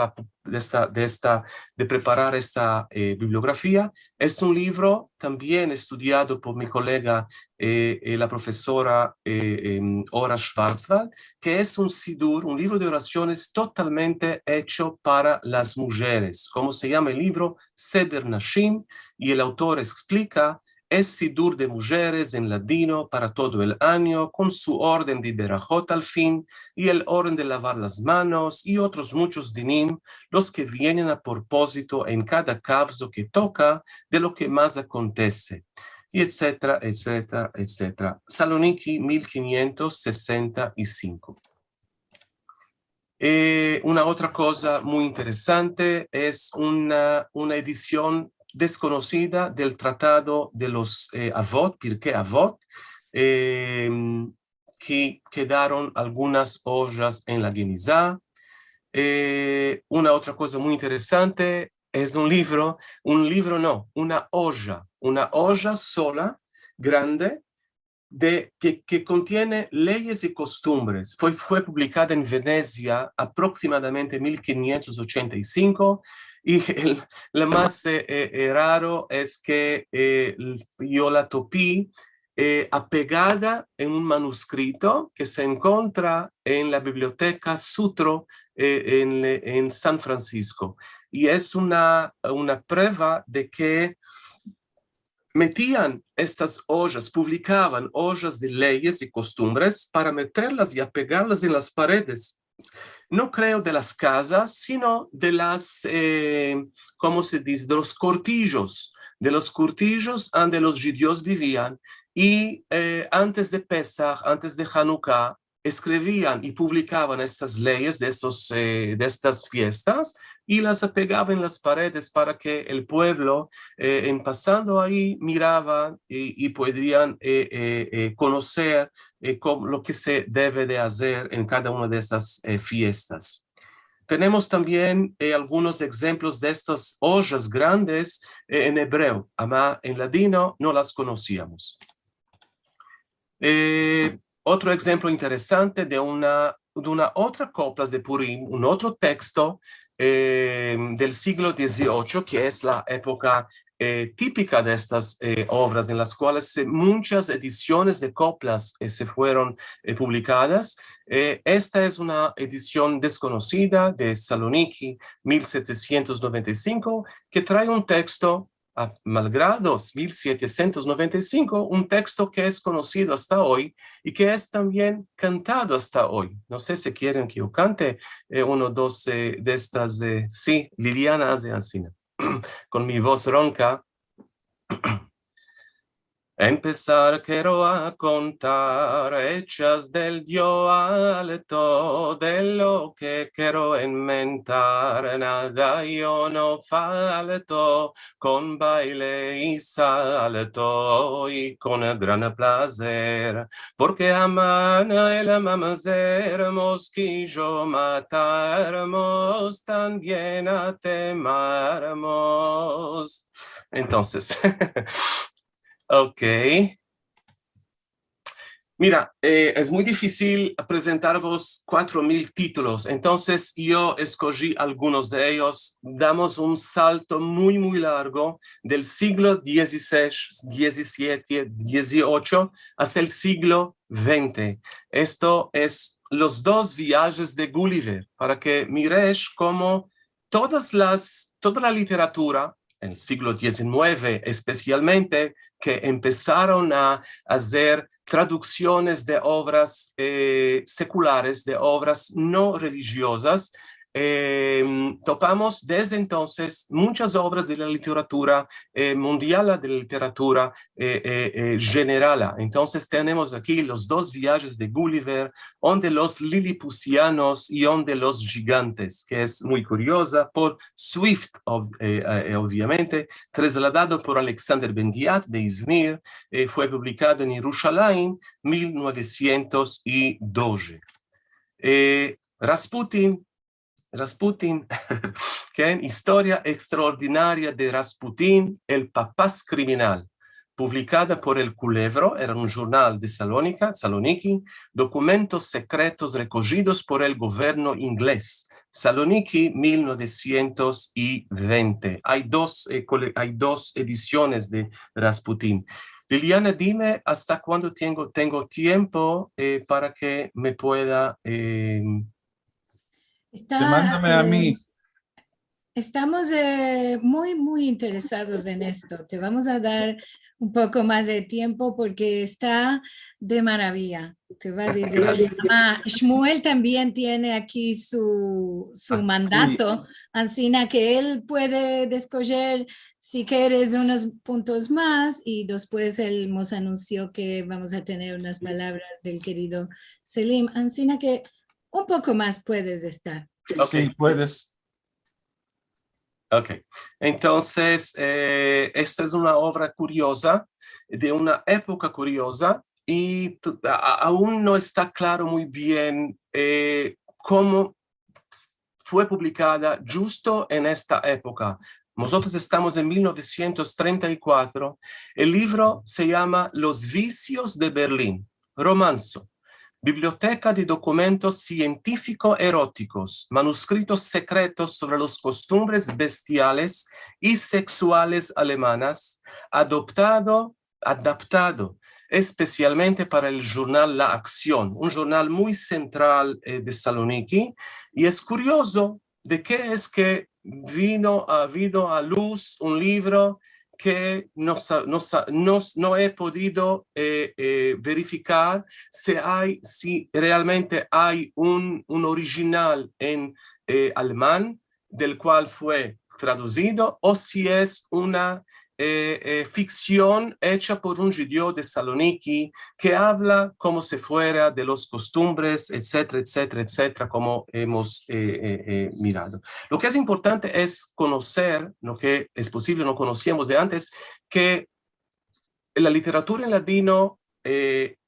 preparar esta bibliografía. Es un libro también estudiado por mi colega, la profesora Ora Schwarzwald, que es un sidur, un libro de oraciones totalmente hecho para las mujeres. ¿Cómo se llama el libro? Seder Nashim, y el autor explica: es sidur de mujeres en ladino para todo el año, con su orden de berajot al fin, y el orden de lavar las manos, y otros muchos dinim, los que vienen a propósito en cada caso que toca de lo que más acontece, y etcétera, etcétera, etcétera. Saloniki 1565. Una otra cosa muy interesante es una edición desconocida del tratado de los Avot, Pirkei Avot, que quedaron algunas ollas en la Genizá. Una otra cosa muy interesante es una olla sola, grande, que contiene leyes y costumbres. Fue publicada en Venecia aproximadamente en 1585, y lo más raro es que yo la topí apegada en un manuscrito que se encuentra en la biblioteca Sutro en San Francisco. Y es una prueba de que metían estas ollas, publicaban ollas de leyes y costumbres para meterlas y apegarlas en las paredes. No creo de las casas, sino de las, ¿cómo se dice? De los cortillos donde los judíos vivían, y antes de Pesach, antes de Hanukkah, escribían y publicaban estas leyes de estas fiestas, y las apegaban en las paredes para que el pueblo, en pasando ahí, miraban y podrían conocer lo que se debe de hacer en cada una de estas fiestas. Tenemos también algunos ejemplos de estas ollas grandes en hebreo, ama en ladino no las conocíamos. Otro ejemplo interesante de una otra coplas de Purim, un otro texto del siglo XVIII, que es la época típica de estas obras, en las cuales muchas ediciones de coplas se fueron publicadas. Esta es una edición desconocida de Saloniki 1795, que trae un texto, malgrado 1795, un texto que es conocido hasta hoy y que es también cantado hasta hoy. No sé si quieren que yo cante uno o dos de estas. Sí, Liliana hace así, con mi voz ronca. Empezar quiero a contar hechas del Dios alto, de lo que quiero inventar, nada yo no falto, con baile y salto y con gran placer, porque aman el amamos hermos, que yo matarmos, también a temarmos. Entonces... Ok. Mira, es muy difícil presentar-vos 4.000 títulos, entonces yo escogí algunos de ellos. Damos un salto muy, muy largo del siglo XVI, XVII, XVIII hasta el siglo XX. Esto es los 2 viajes de Gulliver, para que miréis cómo toda la literatura, en el siglo XIX especialmente, que empezaron a hacer traducciones de obras seculares, de obras no religiosas. Topamos desde entonces muchas obras de la literatura mundial, de la literatura general. Entonces tenemos aquí los 2 viajes de Gulliver, donde los lilipucianos y donde los gigantes, que es muy curiosa, por Swift, obviamente, trasladado por Alexander Ben Ghiat de Izmir, fue publicado en Jerusalén 1912. Rasputin, que es Historia extraordinaria de Rasputin, el papás criminal, publicada por El Culebro, era un jornal de Saloniki, documentos secretos recogidos por el gobierno inglés. Saloniki, 1920. Hay dos ediciones de Rasputin. Liliana, dime hasta cuándo tengo tiempo para que me pueda... Mándame a mí. Estamos muy, muy interesados en esto. Te vamos a dar un poco más de tiempo porque está de maravilla. Te va a decir. Shmuel también tiene aquí su mandato, Ancina, que él puede escoger si quieres unos puntos más y después él nos anunció que vamos a tener unas palabras del querido Selim. Ancina, que un poco más puedes estar. Okay. Sí, puedes. Ok, entonces esta es una obra curiosa, de una época curiosa, y aún no está claro muy bien cómo fue publicada justo en esta época. Nosotros estamos en 1934, el libro se llama Los vicios de Berlín, romanzo. Biblioteca de documentos científico-eróticos, manuscritos secretos sobre las costumbres bestiales y sexuales alemanas, adaptado especialmente para el jornal La Acción, un jornal muy central de Saloniki, y es curioso de qué es que ha habido a luz un libro que no he podido verificar si realmente hay un original en alemán del cual fue traducido o si es una ficción hecha por un judío de Saloniki que habla como si fuera de las costumbres, etcétera, etcétera, etcétera, como hemos mirado. Lo que es importante es conocer, lo que es posible no conocíamos de antes, que la literatura en ladino,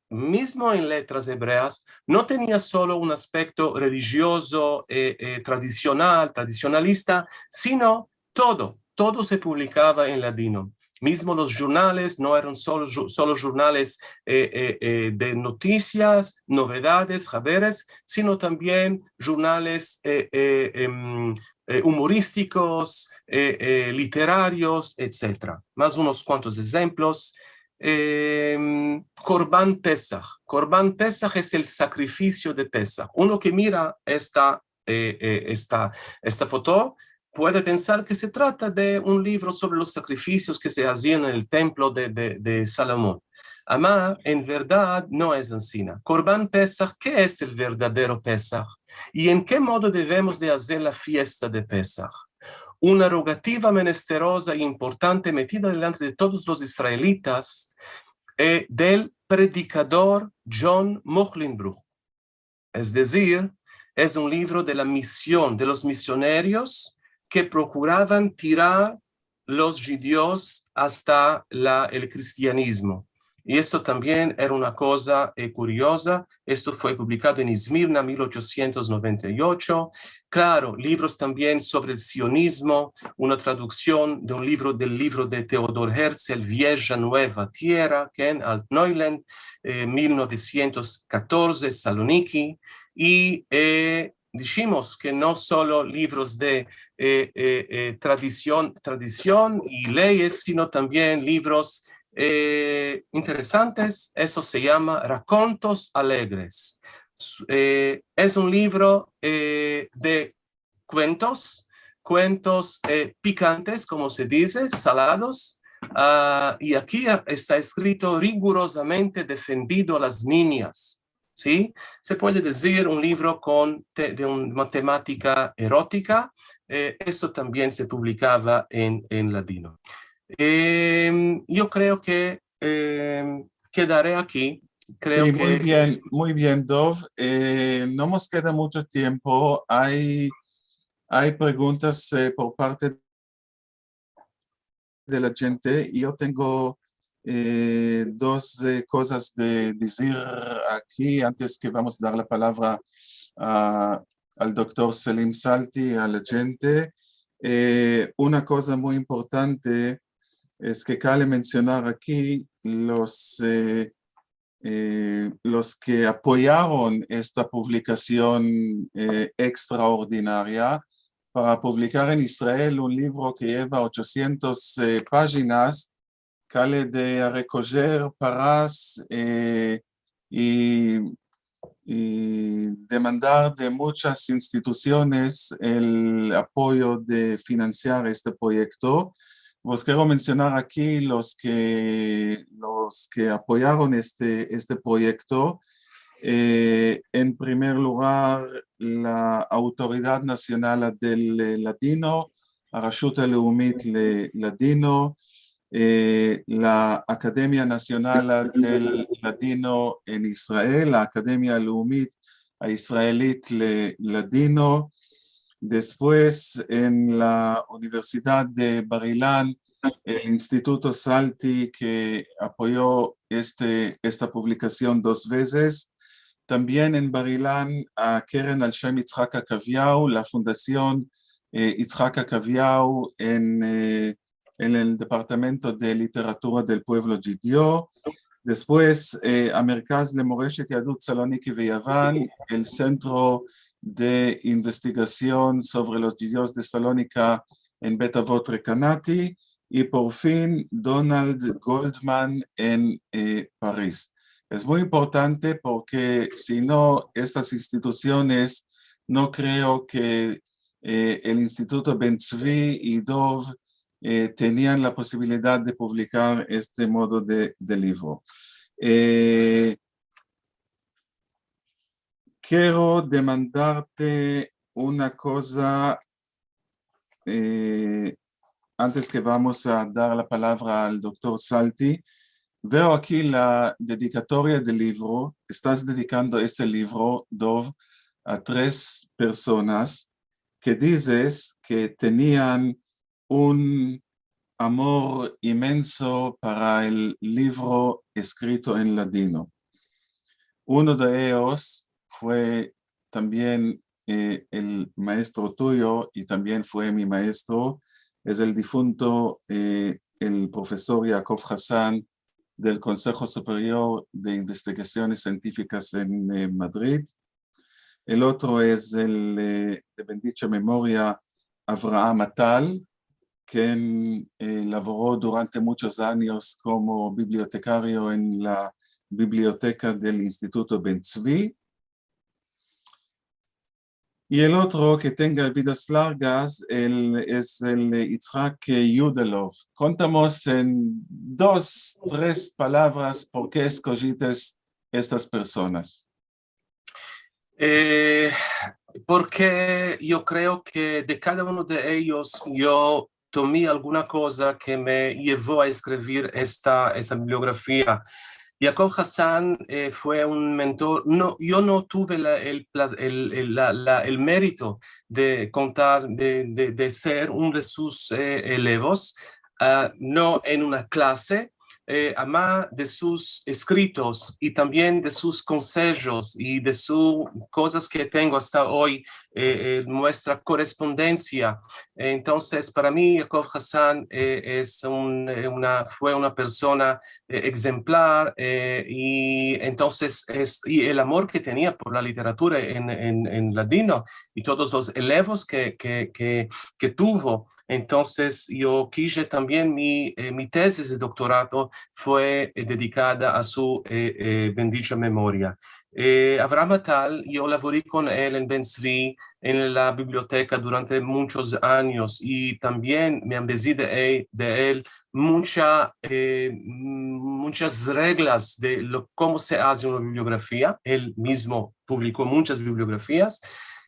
mismo en letras hebreas, no tenía solo un aspecto religioso, tradicionalista, sino todo se publicaba en ladino. Mismo los jornales no eran solo jornales de noticias, novedades, haberes, sino también jornales humorísticos, literarios, etc. Más unos cuantos ejemplos. Korban Pesach. Korban Pesach es el sacrificio de Pesach. Uno que mira esta foto puede pensar que se trata de un libro sobre los sacrificios que se hacían en el templo de Salomón. Ama, en verdad, no es así. Korban Pesach, ¿qué es el verdadero Pesach? ¿Y en qué modo debemos de hacer la fiesta de Pesach? Una rogativa menesterosa e importante metida delante de todos los israelitas del predicador John Muhlenbruch. Es decir, es un libro de la misión de los misioneros que procuraban tirar los judíos hasta el cristianismo. Y esto también era una cosa curiosa. Esto fue publicado en Izmirna, 1898. Claro, libros también sobre el sionismo, una traducción de un libro del libro de Theodor Herzl, Vieja Nueva Tierra, que en Altneuland, 1914, Saloniki. Y dijimos que no solo libros de tradición y leyes, sino también libros interesantes. Eso se llama Racontos Alegres. Es un libro de cuentos picantes, como se dice, salados, y aquí está escrito rigurosamente defendido a las niñas, ¿sí? Se puede decir un libro de una temática erótica. Eso también se publicaba en ladino. Yo creo que quedaré aquí. Creo Sí, que muy bien, Dov. No nos queda mucho tiempo. Hay preguntas por parte de la gente. Yo tengo dos cosas de decir aquí antes que vamos a dar la palabra al doctor Selim Salti, a la gente. Una cosa muy importante es que cabe mencionar aquí los que apoyaron esta publicación extraordinaria para publicar en Israel un libro que lleva 800 páginas, cabe de recoger paras y demandar de muchas instituciones el apoyo de financiar este proyecto. Os quiero mencionar aquí los que apoyaron este proyecto. En primer lugar, la Autoridad Nacional del Ladino, הרשות הלאומית ללדינו, la Academia Nacional del Ladino en Israel, la Academia Leumit Israelית Ladino. Después, en la Universidad de Bar-Ilan, el Instituto Salti, que apoyó esta publicación 2 veces. También en Bar-Ilan, a Keren al Shem Yitzhak Akaviau, la Fundación Yitzhak Akaviau en el Departamento de Literatura del Pueblo Judío. Después, Americas Lemoreshet Yadut Saloniki Yavan, el Centro de Investigación sobre los Judíos de Salónica en Bet Avot Recanati, y por fin Donald Goldman en París. Es muy importante porque si no, estas instituciones, no creo que el Instituto Ben Tzvi y Dov tenían la posibilidad de publicar este modo de libro. Quiero demandarte una cosa antes que vamos a dar la palabra al doctor Salti. Veo aquí la dedicatoria del libro. Estás dedicando este libro, Dov, a 3 personas que dices que tenían un amor inmenso para el libro escrito en ladino. Uno de ellos fue también el maestro tuyo y también fue mi maestro, es el difunto, el profesor Yaakov Hassan del Consejo Superior de Investigaciones Científicas en Madrid. El otro es el de bendita memoria Avraham Atal, quien laboró durante muchos años como bibliotecario en la biblioteca del Instituto Ben Tzvi. Y el otro que tenga vidas largas es el Yitzhak Yudelov. Contamos en 2, 3 palabras por qué escogiste estas personas. Porque yo creo que de cada uno de ellos yo tomé alguna cosa que me llevó a escribir esta bibliografía. Yaakov Hassan fue un mentor. No, yo no tuve el mérito de contar, de ser uno de sus elevos, no en una clase, además de sus escritos y también de sus consejos y de sus cosas que tengo hasta hoy, nuestra correspondencia. Entonces, para mí, Yaakov Hassan fue una persona exemplar, y entonces y el amor que tenía por la literatura en ladino y todos los elevos que tuvo. Entonces, yo quise también, mi tesis de doctorado fue dedicada a su bendita memoria. Avraham Atal, yo laboré con él en Ben Zvi, en la biblioteca durante muchos años, y también me embellecí de él muchas reglas de cómo se hace una bibliografía. Él mismo publicó muchas bibliografías.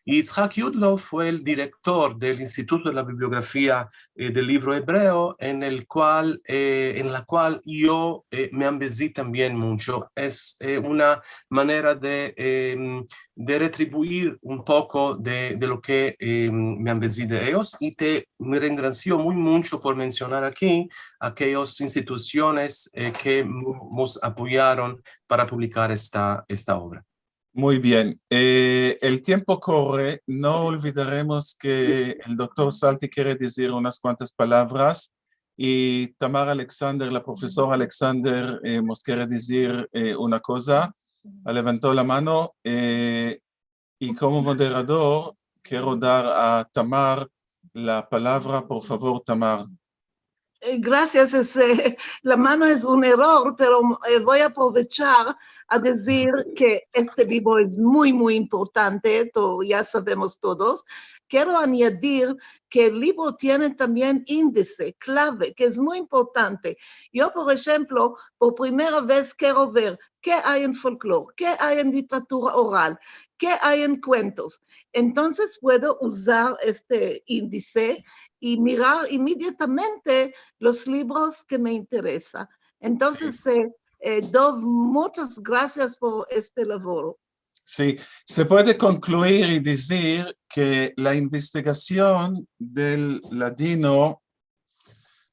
Y Yitzhak Yudlo fue el director del Instituto de la Bibliografía del Libro Hebreo, en la cual yo me embellecí también mucho. Es una manera de retribuir un poco de lo que me embellecí de ellos, y me renuncio muy mucho por mencionar aquí aquellas instituciones que nos apoyaron para publicar esta obra. Muy bien. El tiempo corre. No olvidaremos que el doctor Salty quiere decir unas cuantas palabras, y Tamar Alexander, la profesora Alexander, nos quiere decir una cosa. Levantó la mano, y como moderador quiero dar a Tamar la palabra. Por favor, Tamar. Gracias. La mano es un error, pero voy a aprovechar a decir que este libro es muy, muy importante, ya sabemos todos. Quiero añadir que el libro tiene también índice, clave, que es muy importante. Yo, por ejemplo, por primera vez quiero ver qué hay en folclore, qué hay en literatura oral, qué hay en cuentos. Entonces puedo usar este índice y mirar inmediatamente los libros que me interesan. Entonces, sí. Dov, muchas gracias por este labor. Sí, se puede concluir y decir que la investigación del ladino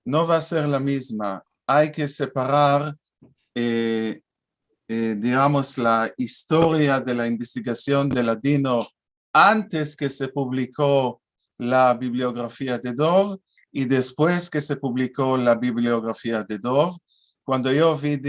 no va a ser la misma. Hay que separar, digamos, la historia de la investigación del ladino antes que se publicó la bibliografía de Dov y después que se publicó la bibliografía de Dov. Cuando yo vi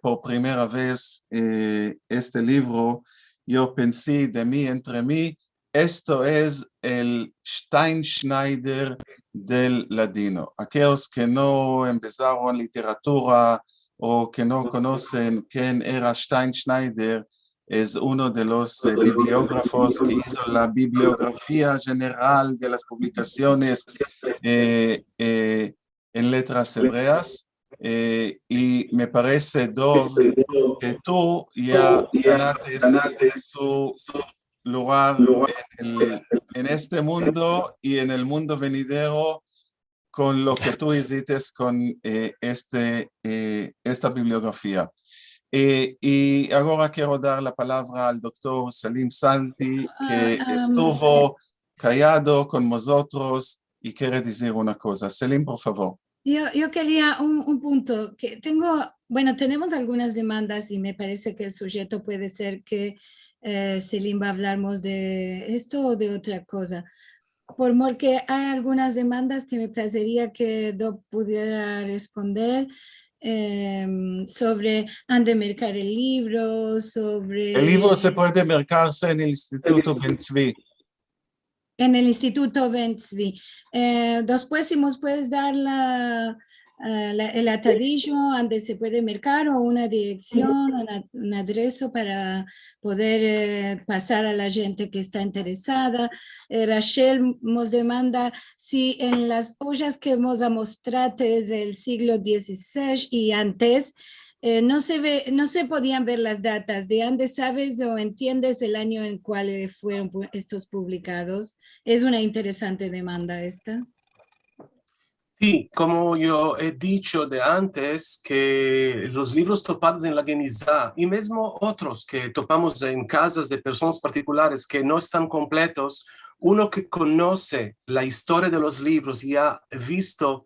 por primera vez este libro, yo pensé entre mí, esto es el Steinschneider del ladino. Aquellos que no empezaron literatura o que no conocen quién era Steinschneider, es uno de los bibliógrafos que hizo la bibliografía general de las publicaciones en letras hebreas. Y me parece, Dov, que tú ya ganaste su lugar en este mundo y en el mundo venidero con lo que tú hiciste con esta bibliografía. Y ahora quiero dar la palabra al doctor Salim Salty, que estuvo callado con nosotros y quiere decir una cosa. Salim, por favor. Yo quería un punto, que tenemos algunas demandas y me parece que el sujeto puede ser que Selim va a hablarnos de esto o de otra cosa, porque hay algunas demandas que me parecería que Dob pudiera responder sobre han de mercar el libro, sobre... El libro se puede mercarse en el Instituto Ben Zvi. En el Instituto Ben Zvi. Después, si nos puedes dar el atadillo donde se puede mercar o una dirección, un adreso para poder pasar a la gente que está interesada. Rachel nos demanda si en las ollas que hemos mostrado desde el siglo XVI y antes, no se podían ver las datas. ¿De dónde sabes o entiendes el año en cual fueron estos publicados? Es una interesante demanda esta. Sí, como yo he dicho de antes, que los libros topados en la Genizá y mismo otros que topamos en casas de personas particulares que no están completos, uno que conoce la historia de los libros y ha visto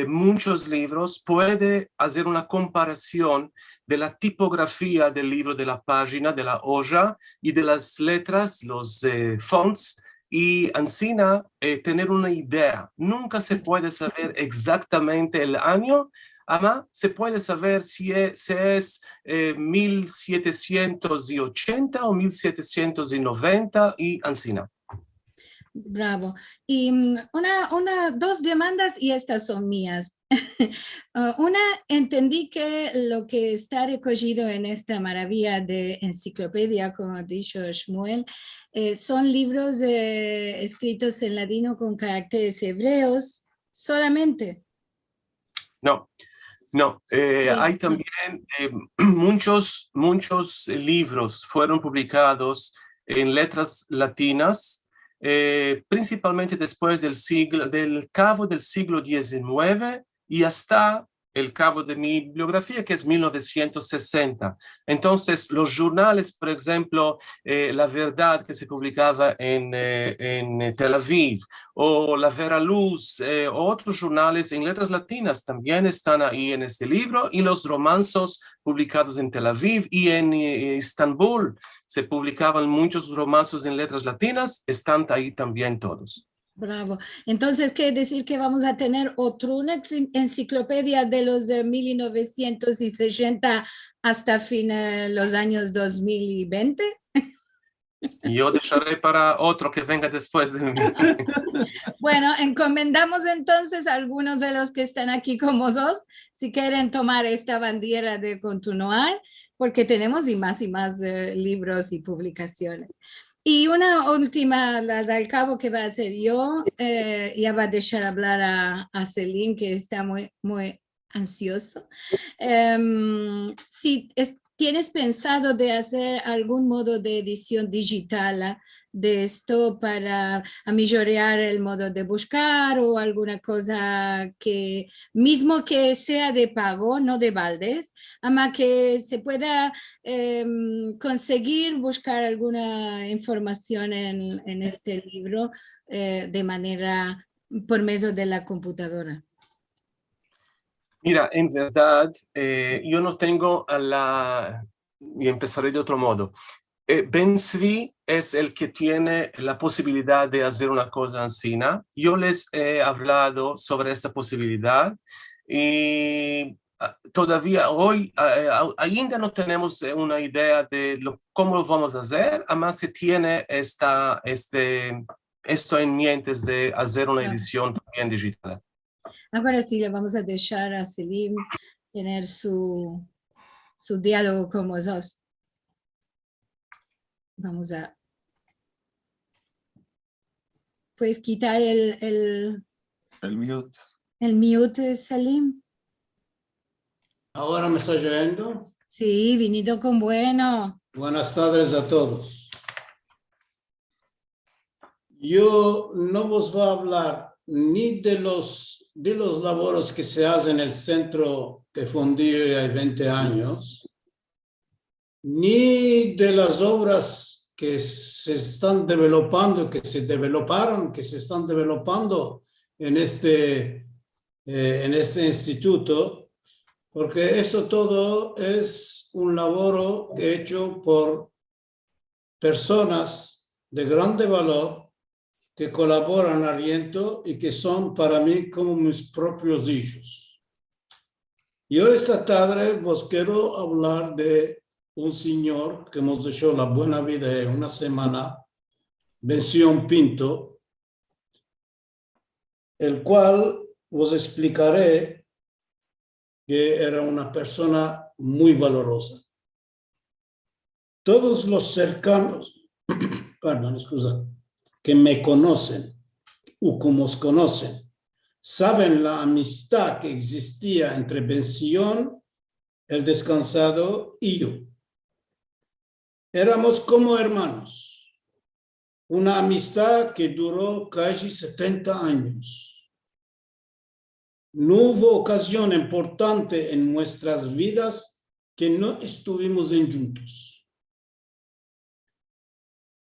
muchos libros puede hacer una comparación de la tipografía del libro, de la página, de la hoja y de las letras, los fonts, y encima tener una idea. Nunca se puede saber exactamente el año, además se puede saber si es 1780 o 1790 y encima. Bravo. Y dos demandas y estas son mías. Una, entendí que lo que está recogido en esta maravilla de enciclopedia, como ha dicho Shmuel, son libros escritos en ladino con caracteres hebreos solamente. No. Hay también muchos libros fueron publicados en letras latinas, principalmente después del cabo del siglo XIX y hasta el cabo de mi bibliografía, que es 1960. Entonces, los jornales, por ejemplo, La Verdad, que se publicaba en Tel Aviv, o La Vera Luz, o otros jornales en letras latinas también están ahí en este libro, y los romanzos publicados en Tel Aviv y en Estambul se publicaban muchos romanzos en letras latinas, están ahí también todos. Bravo. Entonces, ¿quiere decir que vamos a tener otra enciclopedia de los 1960 hasta los años 2020? Yo dejaré para otro que venga después de mí. Bueno, encomendamos entonces a algunos de los que están aquí como vos, si quieren tomar esta bandera de continuar, porque tenemos y más libros y publicaciones. Y una última, al cabo que va a hacer yo, ya va a dejar hablar a Selim, que está muy ansioso. Si tienes pensado de hacer algún modo de edición digital de esto para mejorar el modo de buscar o alguna cosa que, mismo que sea de pago, no de baldes, ama que se pueda conseguir buscar alguna información en este libro de manera por medio de la computadora? Mira, en verdad, yo no tengo y empezaré de otro modo. Ben Zvi es el que tiene la posibilidad de hacer una cosa así. Yo les he hablado sobre esta posibilidad y todavía hoy, ainda no tenemos una idea de cómo lo vamos a hacer, además se tiene esto en mente de hacer una edición también digital. Ahora sí le vamos a dejar a Selim tener su diálogo con vosotros. Vamos a... ¿Puedes quitar el mute? El mute, Selim. ¿Ahora me está oyendo? Sí, venido con bueno. Buenas tardes a todos. Yo no os voy a hablar ni de los labores que se hacen en el centro de Fondillo hay 20 años, ni de las obras que se están developando, que se están developando en este instituto, porque eso todo es un labor hecho por personas de grande valor que colaboran aliento y que son para mí como mis propios hijos. Yo esta tarde os quiero hablar de un señor que nos dejó la buena vida en una semana, Bención Pinto, el cual os explicaré que era una persona muy valorosa. Todos los cercanos, que me conocen o como os conocen, saben la amistad que existía entre Bención, el descansado y yo. Éramos como hermanos, una amistad que duró casi 70 años. No hubo ocasión importante en nuestras vidas que no estuvimos juntos.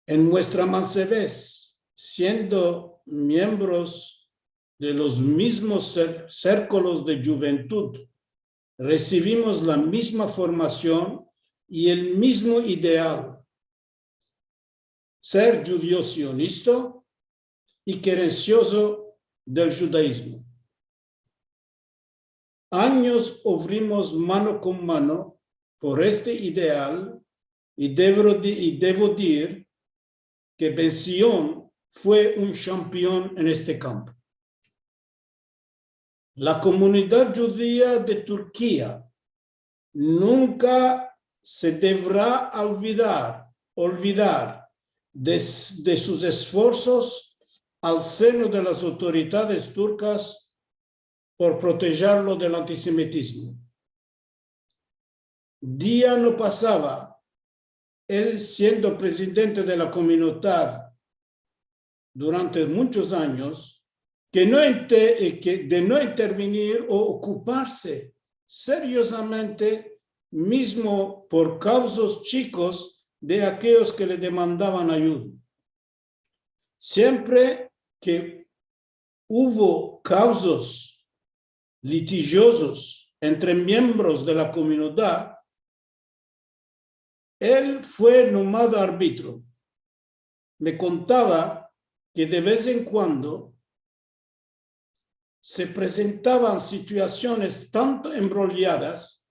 En nuestra mancebez, siendo miembros de los mismos círculos de juventud, recibimos la misma formación y el mismo ideal: ser judío sionista y querencioso del judaísmo. Años obrimos mano con mano por este ideal y debo decir que Ben-Zion fue un campeón en este campo. La comunidad judía de Turquía nunca se deberá olvidar de sus esfuerzos al seno de las autoridades turcas por protegerlo del antisemitismo. Día no pasaba, él siendo presidente de la comunidad durante muchos años, de no intervenir o ocuparse seriosamente mismo por causas chicos de aquellos que le demandaban ayuda. Siempre que hubo causas litigiosos entre miembros de la comunidad, él fue nombrado árbitro. Me contaba que de vez en cuando se presentaban situaciones tanto embrolladas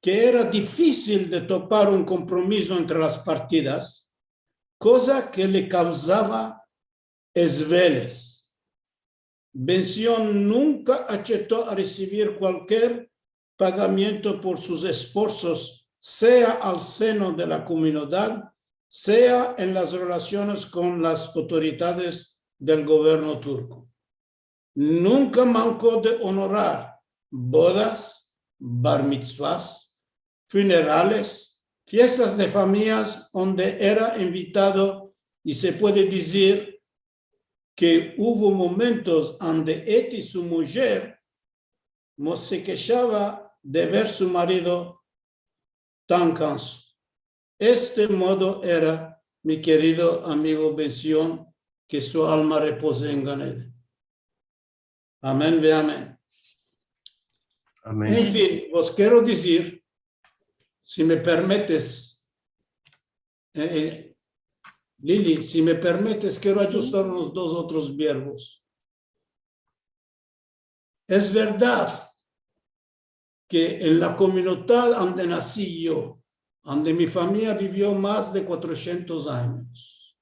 que era difícil de topar un compromiso entre las partidas, cosa que le causaba esveles. Ben-Zion nunca aceptó a recibir cualquier pagamiento por sus esfuerzos, sea al seno de la comunidad, sea en las relaciones con las autoridades del gobierno turco. Nunca mancó de honorar bodas, bar mitzvahs, funerales, fiestas de familias donde era invitado, y se puede decir que hubo momentos donde él y su mujer no se quejaba de ver su marido tan cansado. Este modo era mi querido amigo Ben-Zion, que su alma repose en Gan Eden. Amén, ve amén. Amén. En fin, os quiero decir, si me permites, Lili, si me permites, quiero ajustar unos dos otros verbos. Es verdad que en la comunidad donde nací yo, donde mi familia vivió más de 400 años,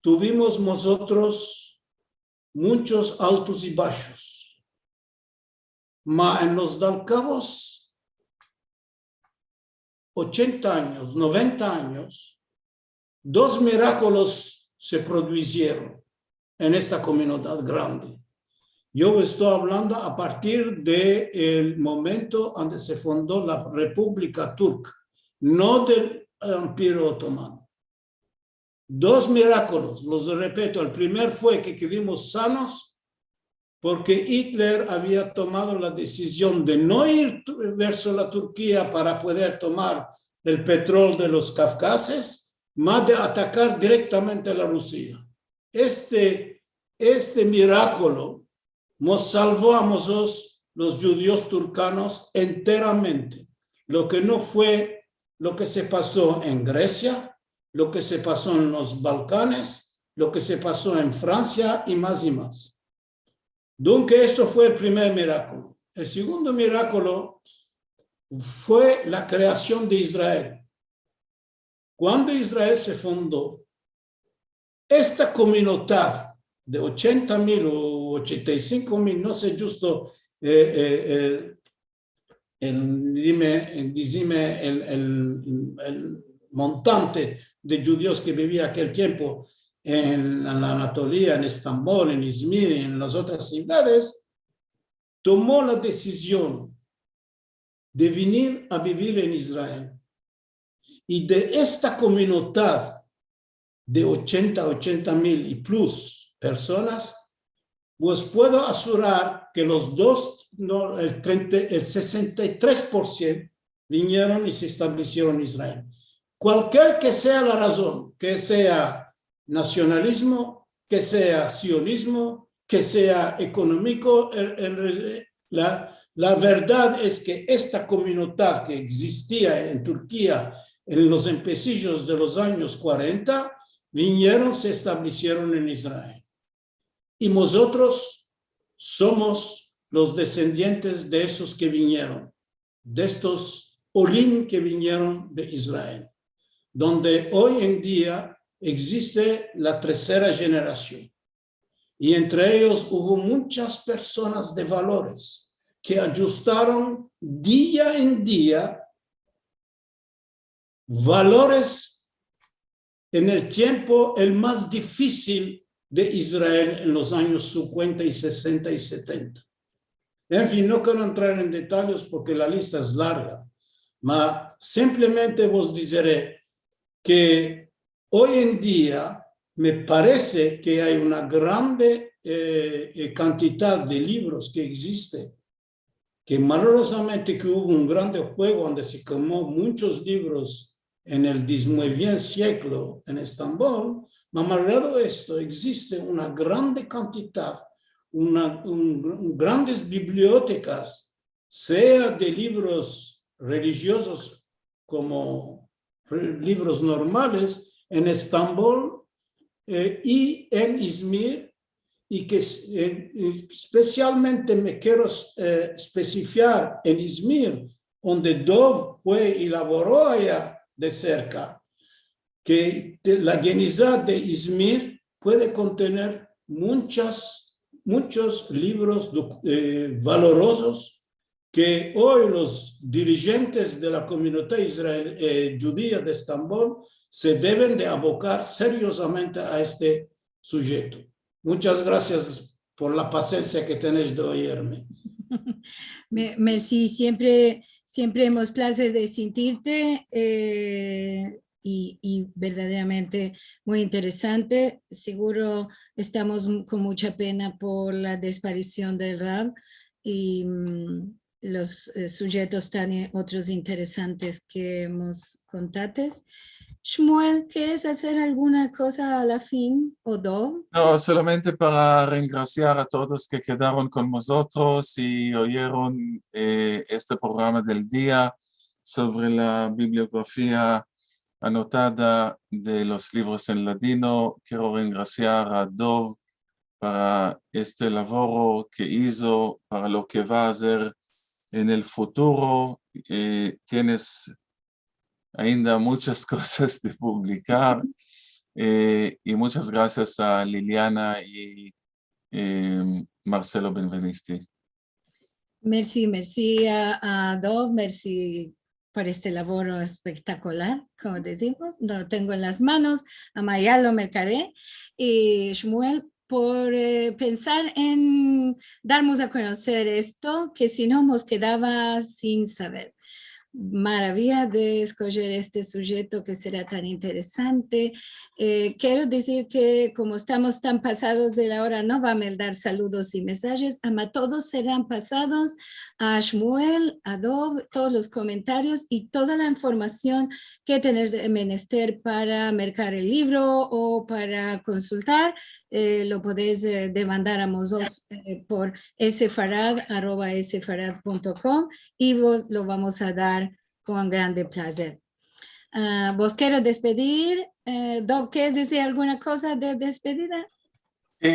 tuvimos nosotros muchos altos y bajos, mas en los últimos 80 años, 90 años, dos milagros se produjeron en esta comunidad grande. Yo estoy hablando a partir del momento donde se fundó la República Turca, no del Imperio Otomano. Dos milagros, los repito. El primer fue que quedamos sanos porque Hitler había tomado la decisión de no ir verso la Turquía para poder tomar el petróleo de los Caucasos, más de atacar directamente a la Rusia. Este milagro nos salvó a nosotros, los judíos turcanos, enteramente. Lo que no fue lo que se pasó en Grecia, lo que se pasó en los Balcanes, lo que se pasó en Francia y más y más. Entonces, esto fue el primer milagro. El segundo milagro fue la creación de Israel. Cuando Israel se fundó, esta comunidad de 80,000 o 85,000, no sé justo el montante de judíos que vivía aquel tiempo en la Anatolia, en Estambul, en Izmir y en las otras ciudades, tomó la decisión de venir a vivir en Israel. Y de esta comunidad de 80,000 y plus personas, pues puedo asegurar que el 63% vinieron y se establecieron en Israel. Cualquier que sea la razón, que sea nacionalismo, que sea sionismo, que sea económico. La verdad es que esta comunidad que existía en Turquía en los empecillos de los años 40, vinieron, se establecieron en Israel. Y nosotros somos los descendientes de esos que vinieron, de estos Olim que vinieron de Israel, donde hoy en día existe la tercera generación. Y entre ellos hubo muchas personas de valores que ajustaron día en día valores en el tiempo el más difícil de Israel en los años 50 y 60 y 70. En fin, no quiero entrar en detalles porque la lista es larga, pero simplemente vos diré que hoy en día me parece que hay una grande cantidad de libros que existe, que malorosamente que hubo un grande juego donde se quemó muchos libros en el 19 siglo en Estambul, pero malgrado esto existe una grande cantidad, grandes bibliotecas, sea de libros religiosos como libros normales en Estambul y en Izmir, y que especialmente me quiero especificar en Izmir, donde Dov fue y laboró allá de cerca, que la Genizá de Izmir puede contener muchos libros valorosos que hoy los dirigentes de la comunidad judía de Estambul se deben de abocar seriosamente a este sujeto. Muchas gracias por la paciencia que tenéis de oírme. Merci, siempre hemos placer de sentirte y verdaderamente muy interesante. Seguro estamos con mucha pena por la desaparición del Rab y los sujetos tan otros interesantes que hemos contado. Shmuel, ¿quieres hacer alguna cosa a la fin o no? No, solamente para reingraciar a todos que quedaron con nosotros y oyeron este programa del día sobre la bibliografía anotada de los libros en ladino. Quiero reingraciar a Dov para este laboro que hizo, para lo que va a hacer en el futuro. Tienes ainda muchas cosas de publicar. Y muchas gracias a Liliana y Marcelo Benvenisti. Merci a Dov, merci por este laboro espectacular, como decimos, lo tengo en las manos, a Mayalo Mercaré y Shmuel por pensar en darnos a conocer esto, que si no nos quedaba sin saber. Maravilla de escoger este sujeto que será tan interesante. Quiero decir que como estamos tan pasados de la hora, no vamos a dar saludos y mensajes, ama todos serán pasados a Shmuel, a Dov, todos los comentarios y toda la información que tenés de menester para mercar el libro o para consultar, lo podéis demandar a nosotros por sfarad@sfarad.com y vos lo vamos a dar con grande placer. ¿Vos quiero despedir? Dov, ¿quieres decir alguna cosa de despedida?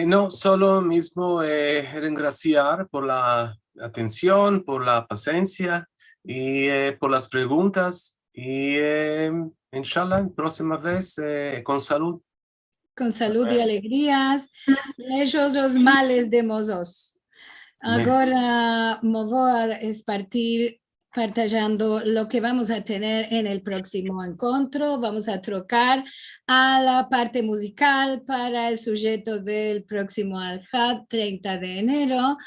No, solo mismo graciar por la atención, por la paciencia y por las preguntas. Y inshallah, próxima vez con salud. Con salud y alegrías, ellos los males de mozos. Ahora me voy a partajando lo que vamos a tener en el próximo encuentro. Vamos a trocar a la parte musical para el sujeto del próximo Al-Had, 30 de enero.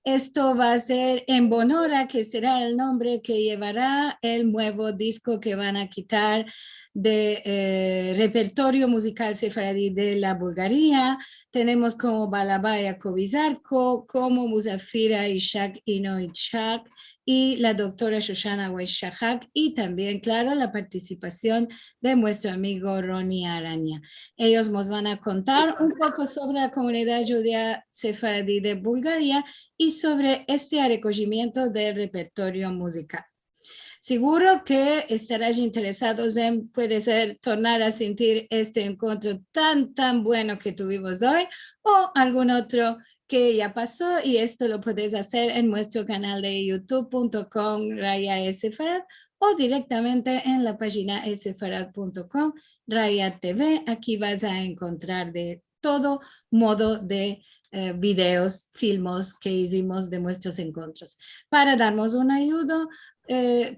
Esto va a ser en Bonora, que será el nombre que llevará el nuevo disco que van a quitar de repertorio musical sefaradí de la Bulgaria. Tenemos como Balabaya Kovizarko, como Musafira Ishak Inoitshak y la doctora Shoshana Weiss-Shahak, y también, claro, la participación de nuestro amigo Ronnie Araña. Ellos nos van a contar un poco sobre la comunidad judía sefaradí de Bulgaria y sobre este recogimiento del repertorio musical. Seguro que estarás interesados en, puede ser, tornar a sentir este encuentro tan bueno que tuvimos hoy o algún otro que ya pasó, y esto lo puedes hacer en nuestro canal de youtube.com/sefarad o directamente en la página sefarad.com/TV. Aquí vas a encontrar de todo modo de videos, filmos que hicimos de nuestros encuentros. Para darnos una ayuda,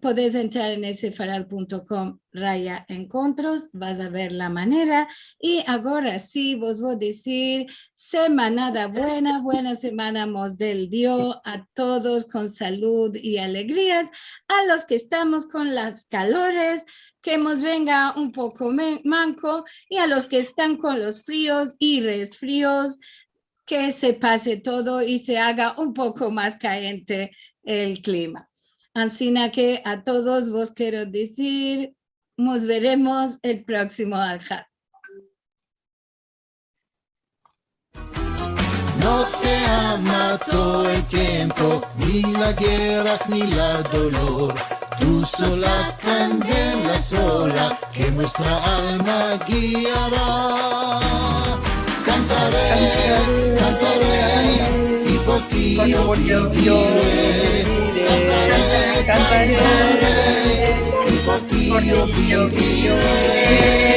puedes entrar en sefarad.com/encuentros, vas a ver la manera, y ahora sí vos voy a decir semanada buena semana mos del Dios a todos con salud y alegrías, a los que estamos con las calores, que nos venga un poco manco, y a los que están con los fríos y resfríos, que se pase todo y se haga un poco más caliente el clima. Así que a todos vos quiero decir, nos veremos el próximo Al-Had. No te ama todo el tiempo, ni las guerras ni la dolor. Tú sola candela sola, que nuestra alma guiará. Cantaré, y por ti yo viviré. Cantaré, y por ti yo viviré.